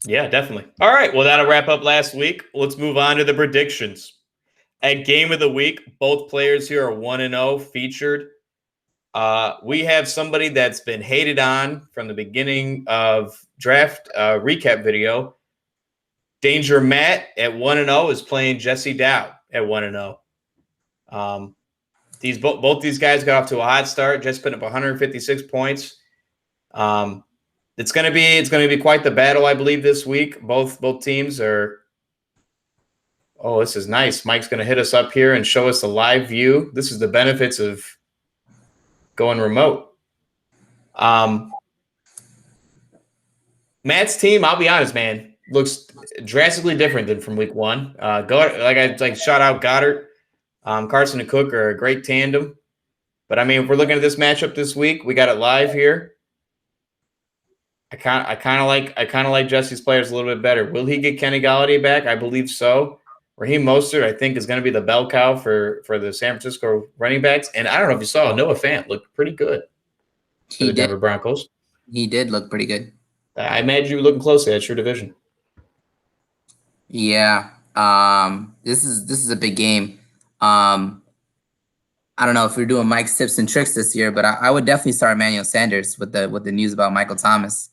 [SPEAKER 2] Yeah, definitely. All right, well, that'll wrap up last week. Let's move on to the predictions. At Game of the Week, both players here are 1-0 featured. We have somebody that's been hated on from the beginning of draft recap video. Danger Matt at 1-0 is playing Jesse Dow at 1-0. Both these guys got off to a hot start, just putting up 156 points. It's gonna be quite the battle, I believe, this week. Both teams are. Oh, this is nice. Mike's gonna hit us up here and show us a live view. This is the benefits of going remote. Matt's team, I'll be honest, man, looks drastically different than from week one. Shout out Goddard, Carson and Cook are a great tandem. But I mean, if we're looking at this matchup this week, we got it live here. I kind of like Jesse's players a little bit better. Will he get Kenny Golladay back? I believe so. Raheem Mostert, I think, is going to be the bell cow for the San Francisco running backs. And I don't know if you saw, Noah Fant looked pretty good for the Denver Broncos.
[SPEAKER 1] He did look pretty good.
[SPEAKER 2] I imagine you were looking closely at your division.
[SPEAKER 1] Yeah. This is a big game. I don't know if we're doing Mike's tips and tricks this year, but I would definitely start Emmanuel Sanders with the news about Michael Thomas.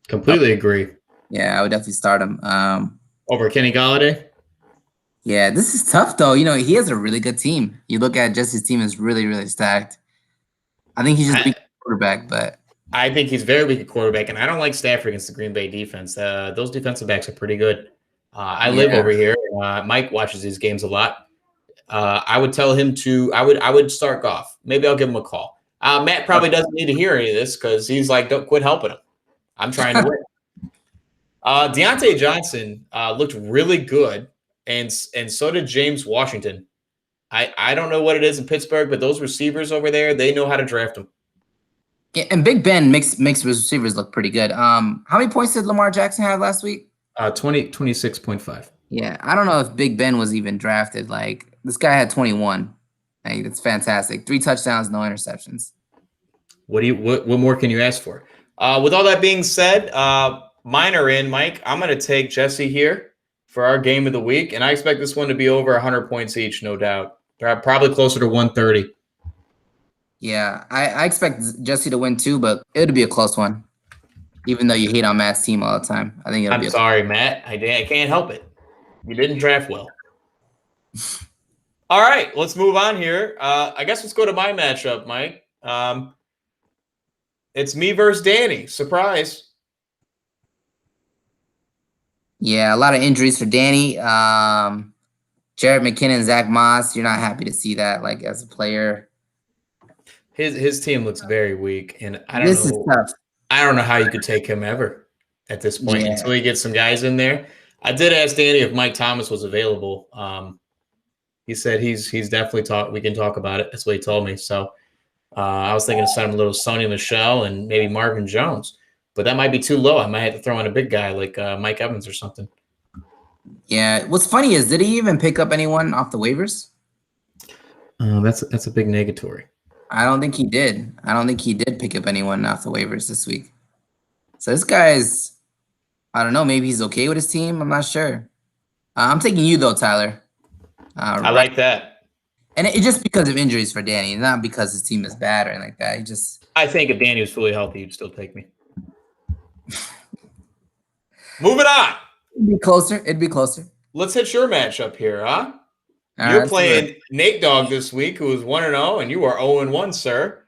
[SPEAKER 2] Completely agree.
[SPEAKER 1] Yeah, I would definitely start him.
[SPEAKER 2] Over Kenny Golladay?
[SPEAKER 1] Yeah, this is tough, though. He has a really good team. You look at Jesse's team is really, really stacked. I think he's just weak quarterback, but
[SPEAKER 2] I think he's very weak at quarterback, and I don't like Stafford against the Green Bay defense. Those defensive backs are pretty good. I live over here. Mike watches these games a lot. I would tell him I would start Goff. Maybe I'll give him a call. Matt probably doesn't need to hear any of this because he's like, don't quit helping him. I'm trying to win. Deontay Johnson looked really good, and so did James Washington. I don't know what it is in Pittsburgh, but those receivers over there, they know how to draft them.
[SPEAKER 1] Yeah, and Big Ben makes receivers look pretty good. How many points did Lamar Jackson have last week?
[SPEAKER 2] 26.5.
[SPEAKER 1] Yeah, I don't know if Big Ben was even drafted. Like, this guy had 21. Like, that's fantastic. 3 touchdowns, no interceptions.
[SPEAKER 2] What more can you ask for? With all that being said, mine are in, Mike. I'm going to take Jesse here for our game of the week, and I expect this one to be over 100 points each, no doubt. Probably closer to 130.
[SPEAKER 1] Yeah, I expect Jesse to win too, but it'll be a close one. Even though you hate on Matt's team all the time, I think
[SPEAKER 2] I'm sorry, Matt. I can't help it. You didn't draft well. All right, let's move on here. I guess let's go to my matchup, Mike. It's me versus Danny. Surprise.
[SPEAKER 1] Yeah, a lot of injuries for Danny. Jared McKinnon, Zach Moss. You're not happy to see that, like, as a player.
[SPEAKER 2] His team looks very weak, and I don't
[SPEAKER 1] This
[SPEAKER 2] know.
[SPEAKER 1] is tough.
[SPEAKER 2] I don't know how you could take him ever at this point until he gets some guys in there. I did ask Danny if Mike Thomas was available. He said he's definitely we can talk about it. That's what he told me. So I was thinking of sending him a little Sony Michel and maybe Marvin Jones, but that might be too low. I might have to throw in a big guy like Mike Evans or something.
[SPEAKER 1] Yeah. What's funny is, did he even pick up anyone off the waivers?
[SPEAKER 2] That's a big negatory.
[SPEAKER 1] I don't think he did. I don't think he did pick up anyone off the waivers this week. So this guy's, I don't know, maybe he's okay with his team. I'm not sure. I'm taking you, though, Tyler.
[SPEAKER 2] I like that.
[SPEAKER 1] And it's just because of injuries for Danny, not because his team is bad or anything like that.
[SPEAKER 2] I think if Danny was fully healthy, he'd still take me. Moving on.
[SPEAKER 1] It'd be closer.
[SPEAKER 2] Let's hit your matchup here, huh? You're playing Nate Dogg this week, who is 1-0, and you are 0-1, sir.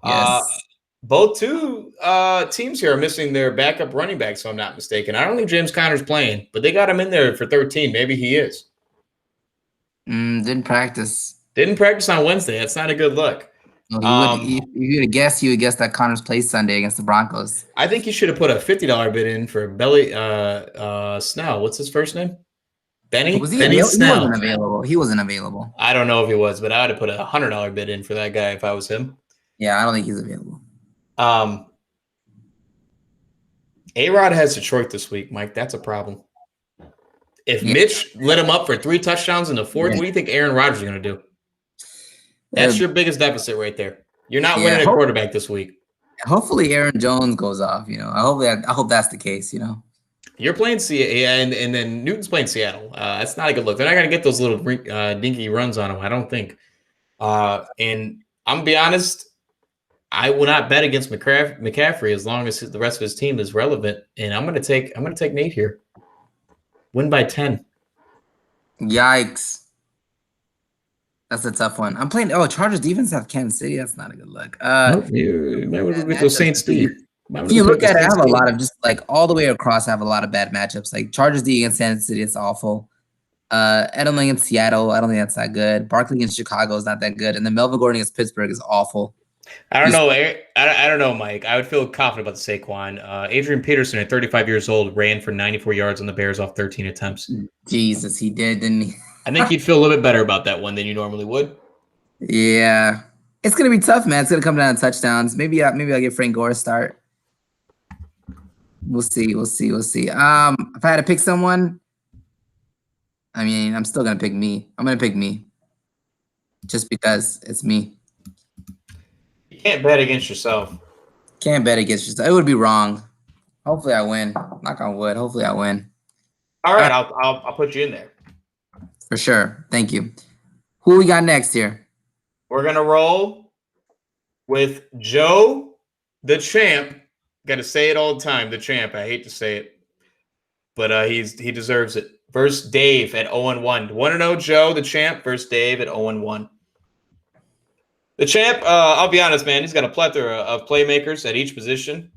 [SPEAKER 1] Yes.
[SPEAKER 2] Both teams here are missing their backup running back, so I'm not mistaken. I don't think James Conner's playing, but they got him in there for 13. Maybe he is.
[SPEAKER 1] Didn't practice.
[SPEAKER 2] Didn't practice on Wednesday. That's not a good look.
[SPEAKER 1] No, you would guess that Conner's plays Sunday against the Broncos.
[SPEAKER 2] I think you should have put a $50 bid in for Snell. What's his first name? Benny? Benny Snell.
[SPEAKER 1] He wasn't available.
[SPEAKER 2] I don't know if he was, but I would have put a $100 bid in for that guy if I was him.
[SPEAKER 1] Yeah, I don't think he's available.
[SPEAKER 2] A-Rod has Detroit this week, Mike. That's a problem. If
[SPEAKER 1] Yeah.
[SPEAKER 2] Mitch lit him up for 3 touchdowns in the fourth,
[SPEAKER 1] Yeah.
[SPEAKER 2] what do you think Aaron Rodgers is going to do? That's your biggest deficit right there. You're not winning a quarterback this week.
[SPEAKER 1] Hopefully Aaron Jones goes off. I hope that's the case.
[SPEAKER 2] You're playing Seattle, and then Newton's playing Seattle. That's not a good look. They're not going to get those little dinky runs on him, I don't think. And I'm gonna be honest, I will not bet against McCaffrey as long as the rest of his team is relevant. And I'm gonna take Nate here. Win by 10.
[SPEAKER 1] Yikes. That's a tough one. I'm playing. Oh, Chargers defense have Kansas City. That's not a good look.
[SPEAKER 2] You might want to get those Saints D.
[SPEAKER 1] If you look at it, I have a lot of just like all the way across. I have a lot of bad matchups. Like Chargers D against Kansas City, it's awful. Edelman against Seattle, I don't think that's that good. Barkley against Chicago is not that good, and then Melvin Gordon against Pittsburgh is awful.
[SPEAKER 2] I don't know. I don't know, Mike. I would feel confident about the Saquon. Adrian Peterson, at 35 years old, ran for 94 yards on the Bears off 13 attempts.
[SPEAKER 1] Jesus, he did, didn't he?
[SPEAKER 2] I think you'd feel a little bit better about that one than you normally would.
[SPEAKER 1] Yeah, it's gonna be tough, man. It's gonna come down to touchdowns. Maybe I'll give Frank Gore a start. We'll see. If I had to pick someone, I mean, I'm still gonna pick me. I'm gonna pick me, just because it's me.
[SPEAKER 2] You can't bet against yourself.
[SPEAKER 1] Can't bet against yourself. It would be wrong. Hopefully, I win. Knock on wood. Hopefully, I win.
[SPEAKER 2] All right, I'll put you in there
[SPEAKER 1] for sure. Thank you. Who we got next here?
[SPEAKER 2] We're gonna roll with Joe, the champ. Got to say it all the time, the champ. I hate to say it, but he deserves it. Versus Dave at 0-1. 1-0 Joe, the champ, versus Dave at 0-1. The champ, I'll be honest, man, he's got a plethora of playmakers at each position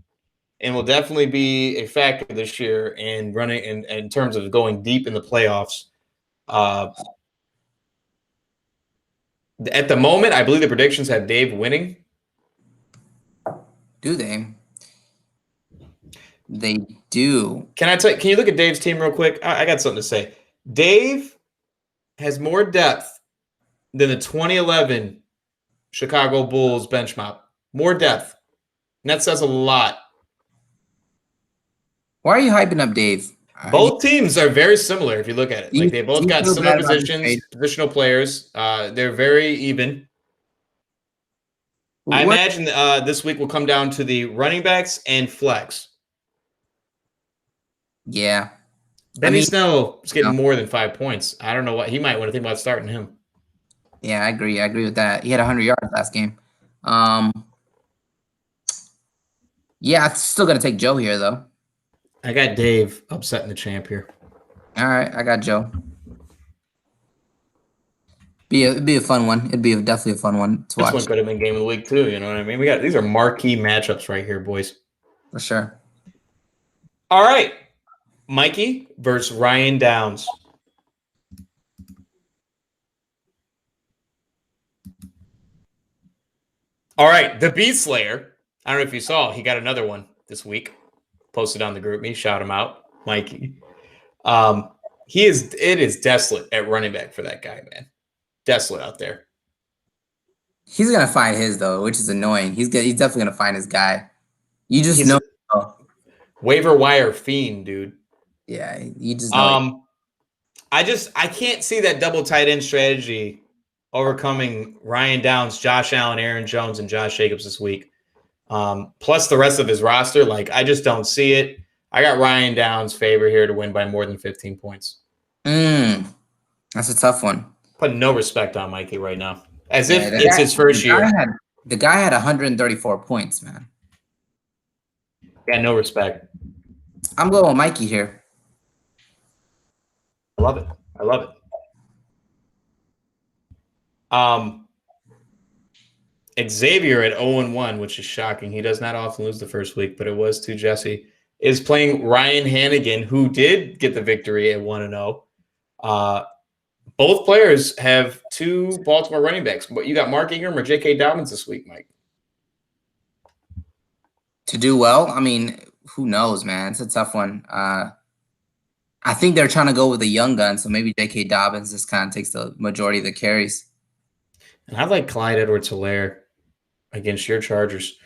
[SPEAKER 2] and will definitely be a factor this year in running in terms of going deep in the playoffs. At the moment, I believe the predictions have Dave winning.
[SPEAKER 1] Do they? They do.
[SPEAKER 2] Can you look at Dave's team real quick? I got something to say. Dave has more depth than the 2011 Chicago Bulls bench mop. More depth. And that says a lot.
[SPEAKER 1] Why are you hyping up Dave?
[SPEAKER 2] Both teams are very similar if you look at it. Like they both got similar positions, positional players. They're very even. I imagine this week will come down to the running backs and flex.
[SPEAKER 1] Yeah.
[SPEAKER 2] Benny Snell is getting more than 5 points. I don't know what he might want to think about starting him.
[SPEAKER 1] Yeah, I agree. I agree with that. He had 100 yards last game. Yeah, I'm still gonna take Joe here though.
[SPEAKER 2] I got Dave upsetting the champ here.
[SPEAKER 1] All right, I got Joe. It'd be a fun one. It'd be definitely a fun one to watch.
[SPEAKER 2] This one could have been game of the week too. You know what I mean? These are marquee matchups right here, boys.
[SPEAKER 1] For sure.
[SPEAKER 2] All right. Mikey versus Ryan Downs. All right, the Beast Slayer. I don't know if you saw, he got another one this week. Posted on the group me, shout him out, Mikey. It is desolate at running back for that guy, man. Desolate out there.
[SPEAKER 1] He's gonna find his though, which is annoying. He's definitely gonna find his guy. You just know.
[SPEAKER 2] Waiver wire fiend, dude.
[SPEAKER 1] Yeah, you just know.
[SPEAKER 2] I can't see that double tight end strategy overcoming Ryan Downs, Josh Allen, Aaron Jones, and Josh Jacobs this week. Plus the rest of his roster. Like, I just don't see it. I got Ryan Downs' favor here to win by more than 15 points.
[SPEAKER 1] That's a tough one.
[SPEAKER 2] Putting no respect on Mikey right now. As if it's his first year.
[SPEAKER 1] The guy had 134 points, man.
[SPEAKER 2] Yeah, no respect.
[SPEAKER 1] I'm going with Mikey here.
[SPEAKER 2] I love it. Xavier at 0-1, which is shocking. He does not often lose the first week, but it was to Jesse, is playing Ryan Hannigan, who did get the victory at 1-0. Both players have 2 Baltimore running backs. But you got Mark Ingram or J.K. Dobbins this week, Mike?
[SPEAKER 1] To do well, I mean, who knows, man? It's a tough one. I think they're trying to go with a young gun, so maybe J.K. Dobbins just kind of takes the majority of the carries.
[SPEAKER 2] And I like Clyde Edwards-Helaire against your Chargers.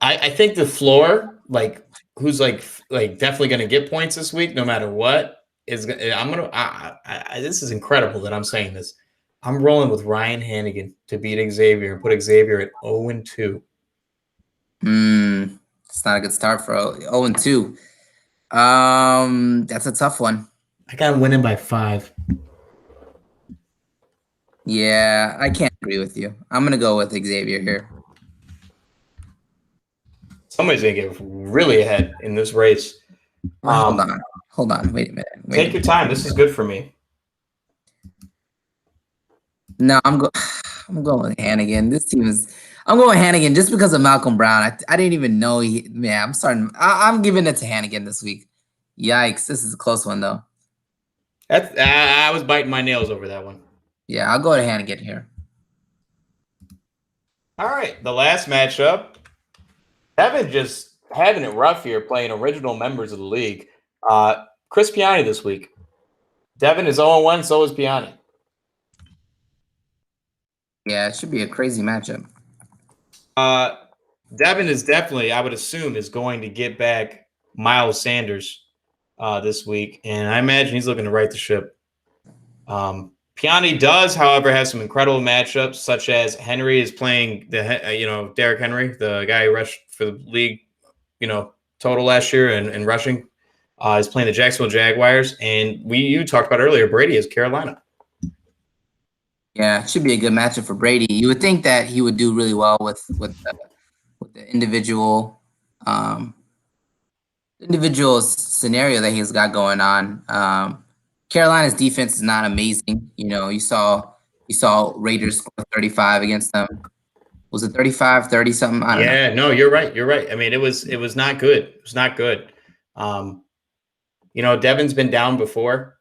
[SPEAKER 2] I think the floor, like who's like definitely going to get points this week, no matter what, is I'm gonna. This is incredible that I'm saying this. I'm rolling with Ryan Hannigan to beat Xavier and put Xavier at 0-2.
[SPEAKER 1] It's not a good start for 0-2. That's a tough one.
[SPEAKER 2] I got him winning by 5.
[SPEAKER 1] Yeah, I can't agree with you. I'm gonna go with Xavier here.
[SPEAKER 2] Somebody's gonna get really ahead in this race.
[SPEAKER 1] Hold on. Wait a minute.
[SPEAKER 2] Take your time. This is good for me.
[SPEAKER 1] No, I'm going with Hannigan. I'm going with Hannigan just because of Malcolm Brown. I didn't even know I'm giving it to Hannigan this week. Yikes! This is a close one though.
[SPEAKER 2] I was biting my nails over that one.
[SPEAKER 1] Yeah, I'll go to Hannigan here.
[SPEAKER 2] All right, the last matchup. Devin just having it rough here playing original members of the league. Chris Piani this week. Devin is 0-1, so is Piani.
[SPEAKER 1] Yeah, it should be a crazy matchup.
[SPEAKER 2] Devin is definitely, I would assume, is going to get back Miles Sanders this week, and I imagine he's looking to right the ship. Piani does, however, have some incredible matchups, such as Henry is playing Derrick Henry, the guy who rushed for the league, total last year and rushing, is playing the Jacksonville Jaguars, and you talked about earlier, Brady is Carolina.
[SPEAKER 1] Yeah, it should be a good matchup for Brady. You would think that he would do really well with the individual scenario that he's got going on. Carolina's defense is not amazing. You saw Raiders score 35 against them. Was it 35, 30 something? I don't know.
[SPEAKER 2] Yeah, no, you're right. You're right. I mean, it was not good. It was not good. Devin's been down before.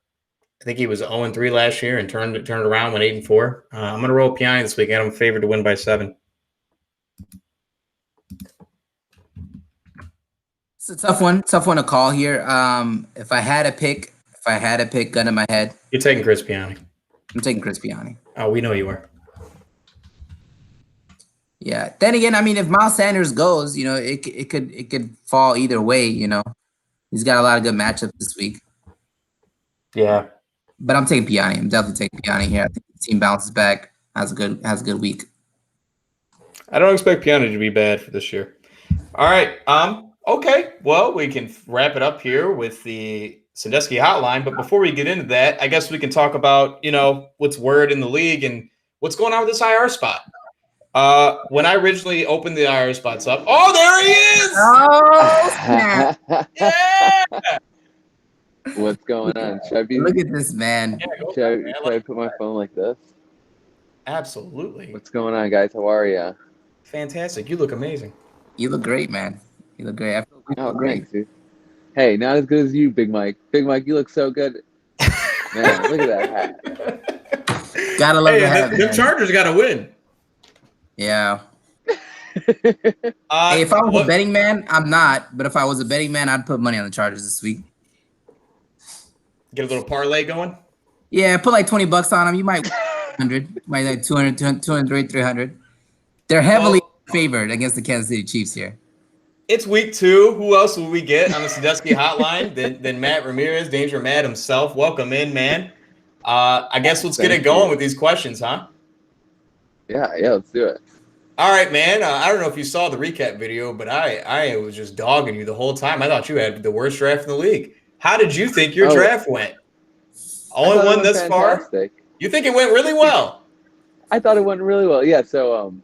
[SPEAKER 2] I think he was 0-3 last year and turned around, went 8-4. I'm going to roll Piani this week. I'm favored to win by 7.
[SPEAKER 1] It's a tough one to call here. If I had a pick, gun in my head,
[SPEAKER 2] You're taking Chris Piani.
[SPEAKER 1] I'm taking Chris Piani.
[SPEAKER 2] Oh, we know you are.
[SPEAKER 1] Yeah. Then again, I mean, if Miles Sanders goes, it could fall either way. He's got a lot of good matchups this week.
[SPEAKER 2] Yeah.
[SPEAKER 1] But I'm taking Piani. I'm definitely taking Piani here. I think the team bounces back, has a good week.
[SPEAKER 2] I don't expect Piani to be bad for this year. All right. Okay. Well, we can wrap it up here with the Sandusky Hotline. But before we get into that, I guess we can talk about, what's word in the league and what's going on with this IR spot. When I originally opened the IR spots up, oh, there he is!
[SPEAKER 1] Oh, snap.
[SPEAKER 2] Yeah!
[SPEAKER 3] What's going on?
[SPEAKER 1] Look at this man.
[SPEAKER 2] Yeah,
[SPEAKER 3] Should I put my phone like this?
[SPEAKER 2] Absolutely.
[SPEAKER 3] What's going on, guys? How are you?
[SPEAKER 2] Fantastic. You look amazing.
[SPEAKER 1] You look great, man. You look great. I feel you look great.
[SPEAKER 3] Thanks, dude. Hey, not as good as you, Big Mike. Big Mike, you look so good. Man, look at that hat.
[SPEAKER 1] Gotta love the hat,
[SPEAKER 2] the
[SPEAKER 1] man.
[SPEAKER 2] Chargers got to win.
[SPEAKER 1] Yeah. Hey, if I was a betting man, I'm not. But if I was a betting man, I'd put money on the Chargers this week.
[SPEAKER 2] Get a little parlay going?
[SPEAKER 1] Yeah, put like $20 on them. You might 100, might like 200, 300. They're heavily favored against the Kansas City Chiefs here.
[SPEAKER 2] It's week 2. Who else will we get on the Sandusky Hotline than Matt Ramirez, Danger Matt himself? Welcome in, man. I guess let's get it going with these questions, huh?
[SPEAKER 3] Yeah, let's do it.
[SPEAKER 2] All right, man. I don't know if you saw the recap video, but I was just dogging you the whole time. I thought you had the worst draft in the league. How did you think your draft went? Only one thus far? You think it went really well?
[SPEAKER 3] I thought it went really well. Yeah, so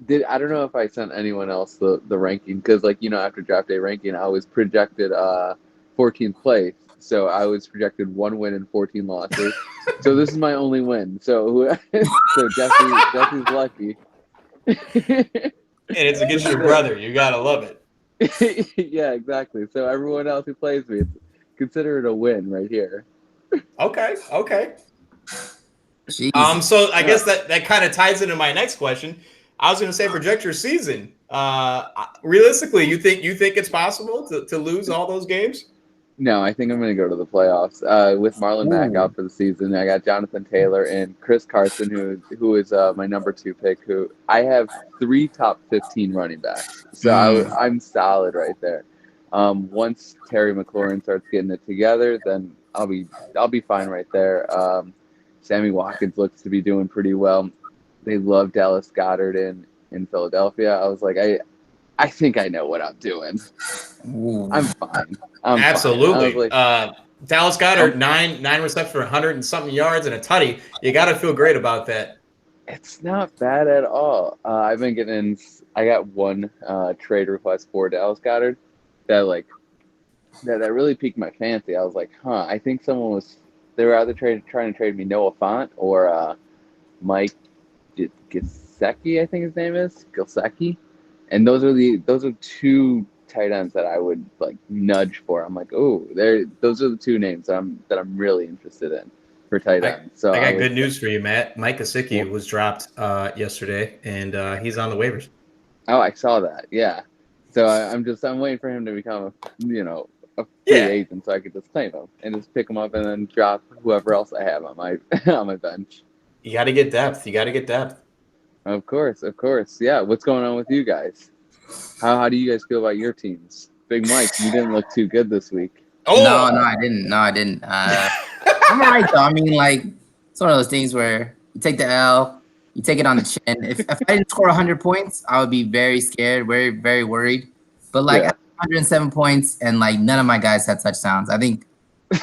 [SPEAKER 3] I don't know if I sent anyone else the ranking because, after draft day ranking, I was projected 14th place. So I was projected 1 win and 14 losses. So this is my only win. So Jesse's lucky.
[SPEAKER 2] And it's against your brother. You got to love it.
[SPEAKER 3] Yeah, exactly. So everyone else who plays me, consider it a win right here.
[SPEAKER 2] Okay.
[SPEAKER 1] Jeez.
[SPEAKER 2] So I guess that kind of ties into my next question. I was going to say project your season. Realistically, you think it's possible to lose all those games?
[SPEAKER 3] No, I think I'm going to go to the playoffs. With Marlon Mack
[SPEAKER 1] Ooh.
[SPEAKER 3] out for the season, I got Jonathan Taylor and Chris Carson, who is my number 2 pick. Who I have 3 top 15 running backs, so I'm solid right there. Once Terry McLaurin starts getting it together, then I'll be fine right there. Sammy Watkins looks to be doing pretty well. They love Dallas Goedert in Philadelphia. I was like, I think I know what I'm doing.
[SPEAKER 1] Ooh.
[SPEAKER 3] I'm fine. I'm fine. I was
[SPEAKER 2] Absolutely.
[SPEAKER 3] like,
[SPEAKER 2] Dallas Goedert, nine receptions for 100 and something yards and a tutty. You got to feel great about that.
[SPEAKER 3] it's not bad at all. I've been getting. I got one trade request for Dallas Goedert that really piqued my fancy. I was like, huh. I think someone was. They were either trying to trade me Noah Fant or Mike Gesicki, I think his name is Gesicki, and those are 2 tight ends that I would like nudge for. I'm like, oh, those are the 2 names that I'm really interested in for tight ends. So
[SPEAKER 2] I got good news for you, Matt. Mike Gesicki was dropped yesterday, and he's on the waivers.
[SPEAKER 3] Oh, I saw that. Yeah. So I'm waiting for him to become a free agent so I could just claim him and just pick him up and then drop whoever else I have on my on my bench.
[SPEAKER 2] You got to get depth. You got to get depth.
[SPEAKER 3] Of course. Yeah. What's going on with you guys? How do you guys feel about your teams? Big Mike, you didn't look too good this week.
[SPEAKER 1] Oh no, I didn't. No, I didn't. I'm alright though. I mean, like it's one of those things where you take the L, you take it on the chin. If I didn't score 100 points, I would be very scared, very very worried. But like I had 107 points, and like none of my guys had touchdowns. I think the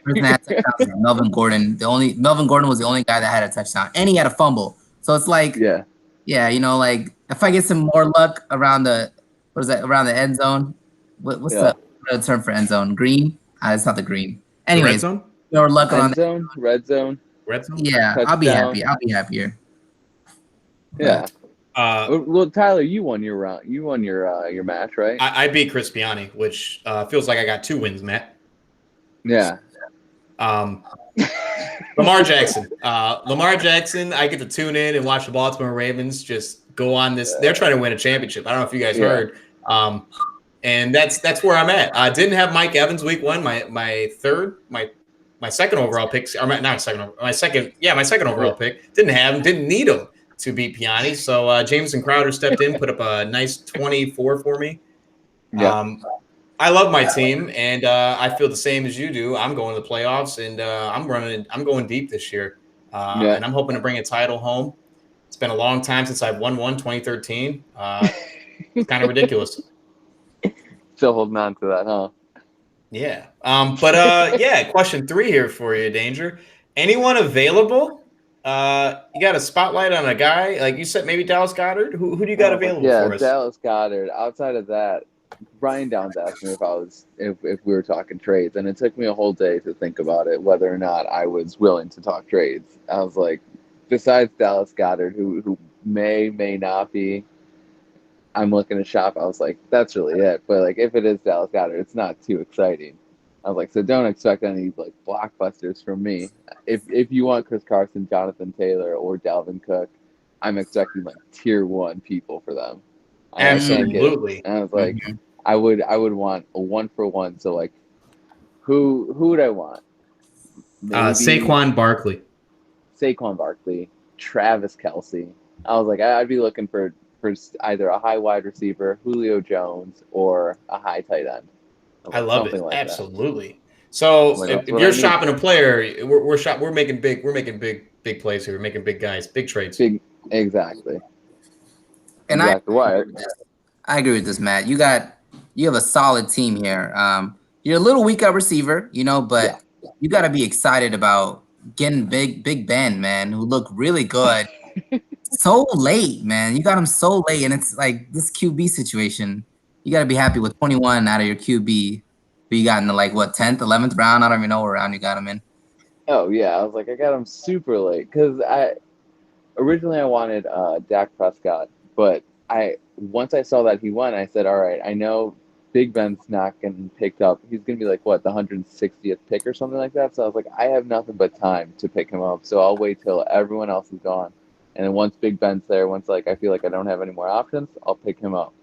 [SPEAKER 1] person that had touchdowns was Melvin Gordon. Melvin Gordon was the only guy that had a touchdown, and he had a fumble. So it's like, yeah, like if I get some more luck around the around the end zone. What's the term for end zone? Green? It's not the green. Anyways,
[SPEAKER 2] red zone?
[SPEAKER 3] More luck around the red zone.
[SPEAKER 1] Yeah, touchdown. I'll be happy. I'll be happier.
[SPEAKER 3] Yeah. Well, Tyler, you won your round. You won your match, right?
[SPEAKER 2] I beat Chris Piani, which feels like I got 2 wins, Matt.
[SPEAKER 3] Yeah.
[SPEAKER 2] Lamar Jackson. Lamar Jackson, I get to tune in and watch the Baltimore Ravens just go on this. They're trying to win a championship. I don't know if you guys heard. And that's where I'm at. I didn't have Mike Evans week 1. My second overall pick. Or not second. My second overall pick. Didn't have him. Didn't need him to beat Piani. So Jameson Crowder stepped in, put up a nice 24 for me. Yeah. I love my team, and I feel the same as you do. I'm going to the playoffs, and I'm going deep this year, and I'm hoping to bring a title home. It's been a long time since I've won one, 2013. It's kind of ridiculous.
[SPEAKER 3] Still holding on to that, huh?
[SPEAKER 2] Yeah. Question 3 here for you, Danger. Anyone available? You got a spotlight on a guy like you said, maybe Dallas Goedert. Who do you got available for us?
[SPEAKER 3] Yeah, Dallas Goedert. Outside of that, Brian Downs asked me if we were talking trades, and it took me a whole day to think about it, whether or not I was willing to talk trades. I was like, besides Dallas Goedert, who may not be, I'm looking to shop. I was like, that's really it. But like, if it is Dallas Goedert, it's not too exciting. I was like, so don't expect any like blockbusters from me. If you want Chris Carson, Jonathan Taylor, or Dalvin Cook, I'm expecting like tier 1 people for them.
[SPEAKER 2] Absolutely.
[SPEAKER 3] And I was like, I would want a 1-for-1. So like, who would I want?
[SPEAKER 2] Maybe Saquon Barkley,
[SPEAKER 3] Travis Kelce. I was like, I'd be looking for either a high wide receiver, Julio Jones, or a high tight end.
[SPEAKER 2] I love it. Like absolutely. That. So if you're shopping a player, we're making big plays here. We're making big guys, big trades.
[SPEAKER 3] Exactly.
[SPEAKER 1] And I agree with this, Matt. You have a solid team here. You're a little weak at receiver, but you got to be excited about getting Big Ben, man, who looked really good. So late, man. You got him so late, and it's like this QB situation. You got to be happy with 21 out of your QB. Who you got in the 10th, 11th round? I don't even know what round you got him in.
[SPEAKER 3] Oh yeah, I was like, I got him super late because originally I wanted Dak Prescott, but once I saw that he won, I said, all right, I know Big Ben's not getting picked up. He's gonna be the 160th pick or something like that. So I was like, I have nothing but time to pick him up, so I'll wait till everyone else is gone. And then once Big Ben's there, I feel like I don't have any more options, I'll pick him up.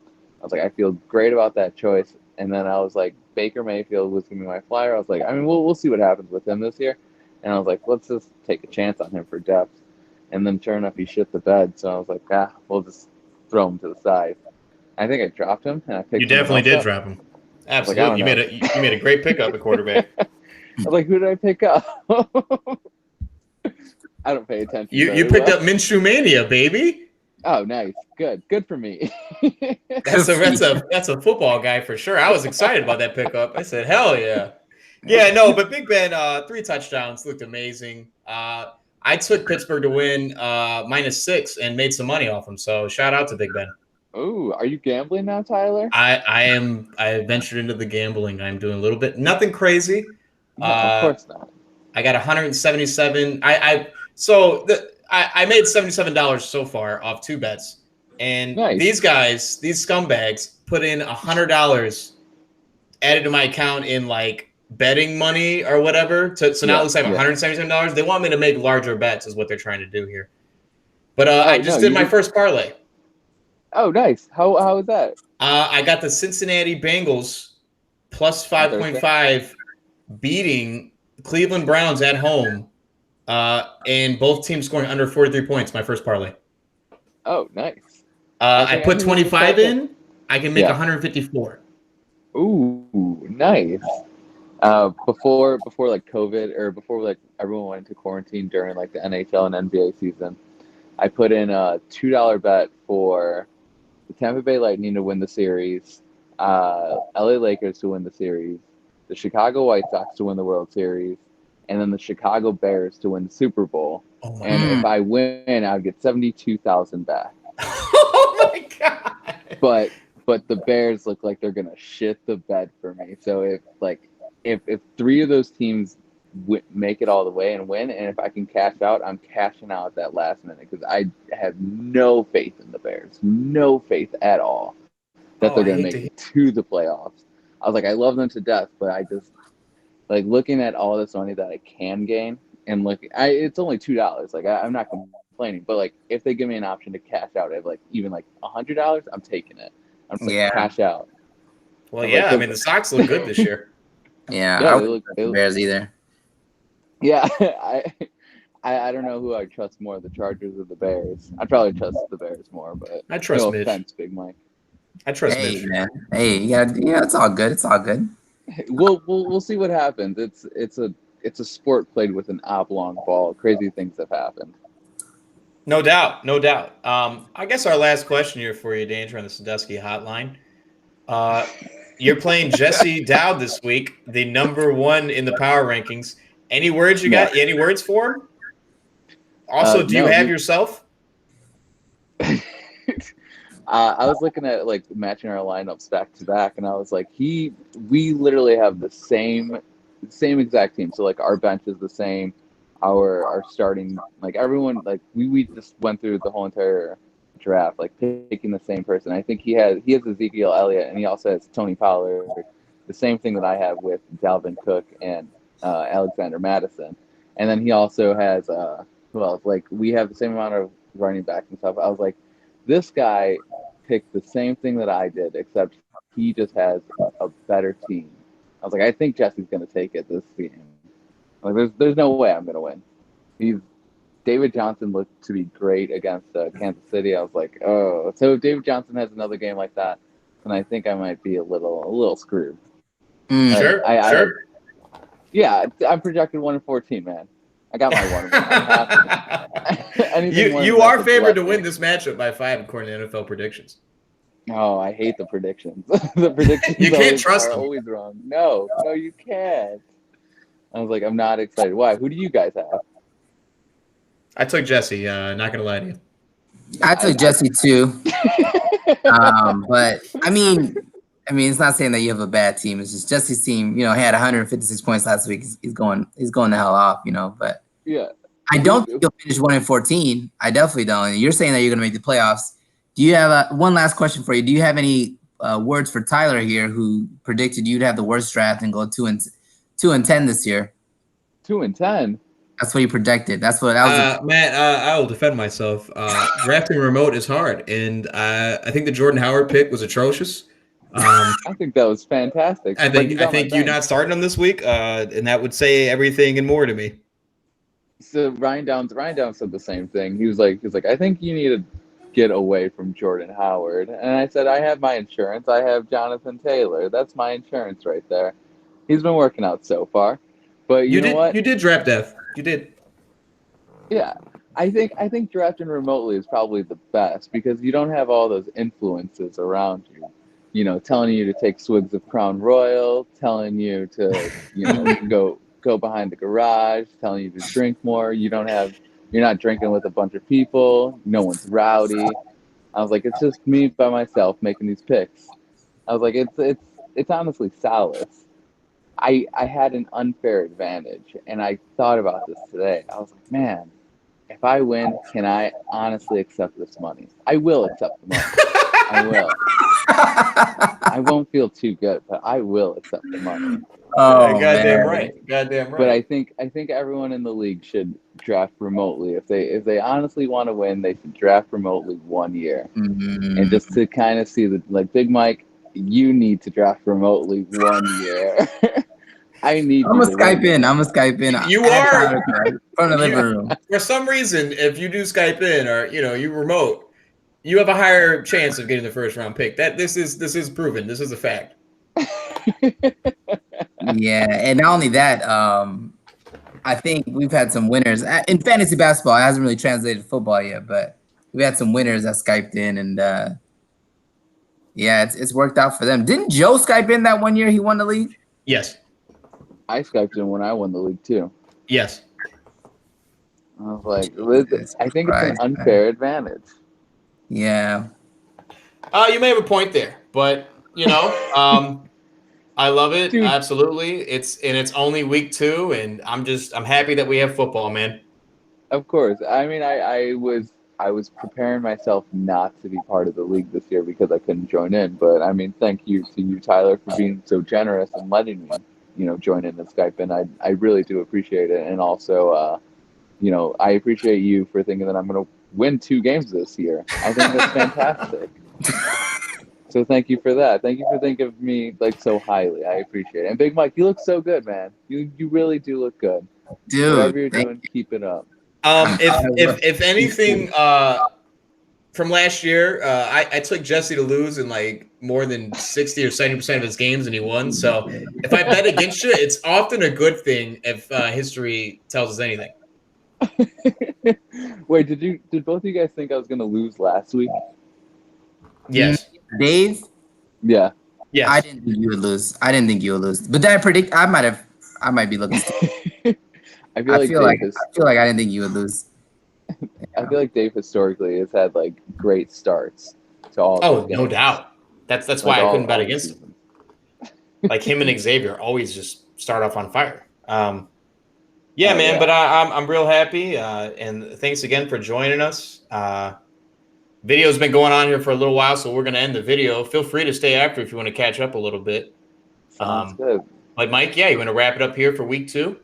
[SPEAKER 3] I was like, I feel great about that choice. And then I was like, Baker Mayfield was gonna be my flyer. I was like, I mean, we'll see what happens with him this year. And I was like, let's just take a chance on him for depth. And then sure enough, he shit the bed. So I was like, we'll just throw him to the side. I think I dropped him, and I picked.
[SPEAKER 2] You definitely did
[SPEAKER 3] up.
[SPEAKER 2] drop him.
[SPEAKER 3] Like,
[SPEAKER 2] Absolutely, you made a great pickup at quarterback.
[SPEAKER 3] I was like, who did I pick up? I don't pay attention.
[SPEAKER 2] You picked up Minshew Mania, baby.
[SPEAKER 3] Oh, nice, good for me.
[SPEAKER 2] That's a football guy for sure. I was excited about that pickup. I said, hell yeah. Yeah, no, but Big Ben, 3 touchdowns, looked amazing. I took Pittsburgh to win -6 and made some money off him. So shout out to Big Ben.
[SPEAKER 3] Oh, are you gambling now, Tyler?
[SPEAKER 2] I am. I ventured into the gambling. I'm doing a little bit, nothing crazy.
[SPEAKER 3] No, of course not.
[SPEAKER 2] I got 177. I made $77 so far off 2 bets, and
[SPEAKER 3] Nice.
[SPEAKER 2] these guys, these scumbags, put in $100 added to my account in like betting money or whatever. So now it looks like $177. They want me to make larger bets, is what they're trying to do here. But I just did my first parlay.
[SPEAKER 3] Oh, nice. How was that?
[SPEAKER 2] I got the Cincinnati Bengals plus 5.5 beating Cleveland Browns at home, and both teams scoring under 43 points. My first parlay.
[SPEAKER 3] Oh, nice.
[SPEAKER 2] I put 25 in. I can make 154.
[SPEAKER 3] Ooh, nice. Before like COVID, or before like everyone went into quarantine during like the NHL and NBA season, I put in a $2 bet for the Tampa Bay Lightning to win the series, LA Lakers to win the series, the Chicago White Sox to win the World Series, and then the Chicago Bears to win the Super Bowl.
[SPEAKER 2] Oh,
[SPEAKER 3] and if I win, I would get 72,000 back.
[SPEAKER 2] Oh my god!
[SPEAKER 3] But the Bears look like they're gonna shit the bed for me. So if 3 of those teams make it all the way and win, and if I can cash out, I'm cashing out at that last minute, because I have no faith in the Bears, no faith at all that they're gonna make it to the playoffs. I was like, I love them to death, but I just like looking at all this money that I can gain, and it's only $2. Like I'm not complaining, but like if they give me an option to cash out at like even like $100, I'm taking it. I'm just like, cash out.
[SPEAKER 2] Well, yeah, I mean the Sox look good this year.
[SPEAKER 1] Yeah, I wouldn't trust the Bears either.
[SPEAKER 3] Yeah, I don't know who I trust more, the Chargers or the Bears. I'd probably trust the Bears more, but
[SPEAKER 2] I trust Mitch.
[SPEAKER 3] Offense, Big Mike.
[SPEAKER 2] I trust Mitch.
[SPEAKER 1] Man. Hey, yeah, it's all good. It's all good.
[SPEAKER 3] We'll see what happens. It's a sport played with an oblong ball. Crazy things have happened.
[SPEAKER 2] No doubt, no doubt. I guess our last question here for you, Danger, on the Sandusky Hotline. You're playing Jesse Dowd this week, the #1 in the power rankings. Any words you got? Any words for him? Also, do you have yourself?
[SPEAKER 3] I was looking at like matching our lineups back to back, and I was like, we literally have the same exact team. So like our bench is the same, our starting, like everyone, like we just went through the whole entire draft, like picking the same person. I think he has Ezekiel Elliott, and he also has Tony Pollard, the same thing that I have with Dalvin Cook and Alexander Madison. And then he also has like we have the same amount of running backs and stuff. I was like, this guy picked the same thing that I did, except he just has a better team. I was like, I think Jesse's gonna take it this game. Like there's no way I'm gonna win. David Johnson looked to be great against Kansas City. I was like, oh, so if David Johnson has another game like that, then I think I might be a little screwed.
[SPEAKER 2] Sure.
[SPEAKER 3] Yeah, I'm projected 1-14, man. I got my 1.
[SPEAKER 2] You are favored to win this matchup by 5 according to NFL predictions.
[SPEAKER 3] Oh, I hate the predictions. The predictions
[SPEAKER 2] you can't trust them.
[SPEAKER 3] Always wrong. No, you can't. I was like, I'm not excited. Why? Who do you guys have?
[SPEAKER 2] I took Jesse. Not gonna lie to you.
[SPEAKER 1] I took Jesse too. But I mean, it's not saying that you have a bad team. It's just Jesse's team. He had 156 points last week. He's going the hell off. But
[SPEAKER 3] yeah,
[SPEAKER 1] I don't think he'll finish 1-14. I definitely don't. And you're saying that you're going to make the playoffs. Do you have one last question for you? Do you have any words for Tyler here, who predicted you'd have the worst draft and go 2-10 this year?
[SPEAKER 3] 2-10.
[SPEAKER 1] That's what he predicted. That was
[SPEAKER 2] Matt, I will defend myself. Drafting remote is hard, and I think the Jordan Howard pick was atrocious.
[SPEAKER 3] I think that was fantastic.
[SPEAKER 2] I
[SPEAKER 3] but he's
[SPEAKER 2] think
[SPEAKER 3] on my
[SPEAKER 2] you
[SPEAKER 3] bench.
[SPEAKER 2] not starting him this week, and that would say everything and more to me.
[SPEAKER 3] So Ryan Downs said the same thing. He was like, I think you need to get away from Jordan Howard. And I said, I have my insurance. I have Jonathan Taylor. That's my insurance right there. He's been working out so far. But you know what?
[SPEAKER 2] You did draft Dev. You did.
[SPEAKER 3] Yeah. I think drafting remotely is probably the best because you don't have all those influences around you. You know, telling you to take swigs of Crown Royal, telling you to, go behind the garage, telling you to drink more. You're not drinking with a bunch of people. No one's rowdy. I was like, it's just me by myself making these picks. I was like, it's honestly solace. I had an unfair advantage, and I thought about this today. I was like, man, if I win, can I honestly accept this money? I will accept the money. I will. I won't feel too good, but I will accept the money.
[SPEAKER 1] Oh
[SPEAKER 2] Goddamn
[SPEAKER 1] man.
[SPEAKER 2] right. Goddamn right.
[SPEAKER 3] But I think everyone in the league should draft remotely. If they honestly want to win, they should draft remotely 1 year. And just to kind of see Big Mike, you need to draft remotely 1 year. I need.
[SPEAKER 1] I'm gonna Skype in.
[SPEAKER 2] You are
[SPEAKER 1] from the living room.
[SPEAKER 2] For some reason, if you do Skype in or you remote, you have a higher chance of getting the first round pick. This is proven. This is a fact.
[SPEAKER 1] Yeah, and not only that, I think we've had some winners in fantasy basketball. It hasn't really translated to football yet, but we had some winners that Skyped in, and yeah, it's worked out for them. Didn't Joe Skype in that 1 year he won the league?
[SPEAKER 2] Yes.
[SPEAKER 3] I Skyped in when I won the league too.
[SPEAKER 2] Yes.
[SPEAKER 3] I was like, I think it's an unfair advantage.
[SPEAKER 1] Yeah.
[SPEAKER 2] You may have a point there, but I love it.
[SPEAKER 3] Dude.
[SPEAKER 2] Absolutely. It's only week 2, and I'm happy that we have football, man.
[SPEAKER 3] Of course. I mean, I was preparing myself not to be part of the league this year because I couldn't join in. But I mean, thank you to you, Tyler, for being so generous and letting me, join in the Skype. And I really do appreciate it. And also, I appreciate you for thinking that I'm going to win 2 games this year. I think that's fantastic. So thank you for that. Thank you for thinking of me so highly. I appreciate it. And Big Mike, you look so good, man. You really do look good.
[SPEAKER 1] Dude,
[SPEAKER 3] whatever you're doing, keep it up.
[SPEAKER 2] If anything, from last year, I took Jesse to lose in more than 60 or 70% of his games, and he won. So if I bet against you, it's often a good thing if history tells us anything.
[SPEAKER 3] Wait, did both of you guys think I was gonna lose last week?
[SPEAKER 2] Yes.
[SPEAKER 1] Dave?
[SPEAKER 3] Yeah.
[SPEAKER 2] Yes.
[SPEAKER 1] I didn't think you would lose. But then I might be looking stupid. I feel like I didn't think you would lose.
[SPEAKER 3] I feel like Dave historically has had great starts to all.
[SPEAKER 2] Oh, no doubt. That's why I couldn't bet against him. Him and Xavier always just start off on fire. Yeah, man. Yeah. But I'm real happy, and thanks again for joining us. Video's been going on here for a little while, so we're going to end the video. Feel free to stay after if you want to catch up a little bit.
[SPEAKER 3] Sounds good.
[SPEAKER 2] Mike, you want to wrap it up here for week 2?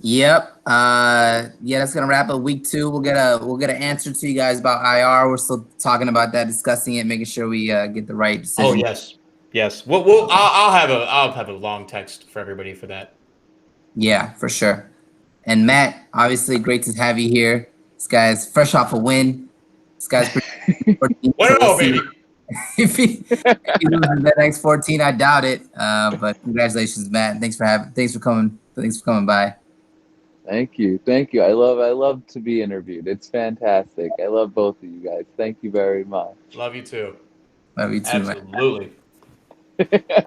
[SPEAKER 1] Yep. That's gonna wrap up week 2. We'll get an answer to you guys about IR. We're still talking about that, discussing it, making sure we get the right decision.
[SPEAKER 2] Oh yes. I'll have a long text for everybody for that. Yeah,
[SPEAKER 1] for sure. And Matt, obviously, great to have you here. This guy's fresh off a win. This guy's pretty.
[SPEAKER 2] Baby.
[SPEAKER 1] If he loses the next 14, I doubt it. But congratulations, Matt. Thanks for coming by.
[SPEAKER 3] Thank you. I love to be interviewed. It's fantastic. I love both of you guys. Thank you very much.
[SPEAKER 2] Love you too.
[SPEAKER 1] Love you too,
[SPEAKER 2] Absolutely.
[SPEAKER 1] Man.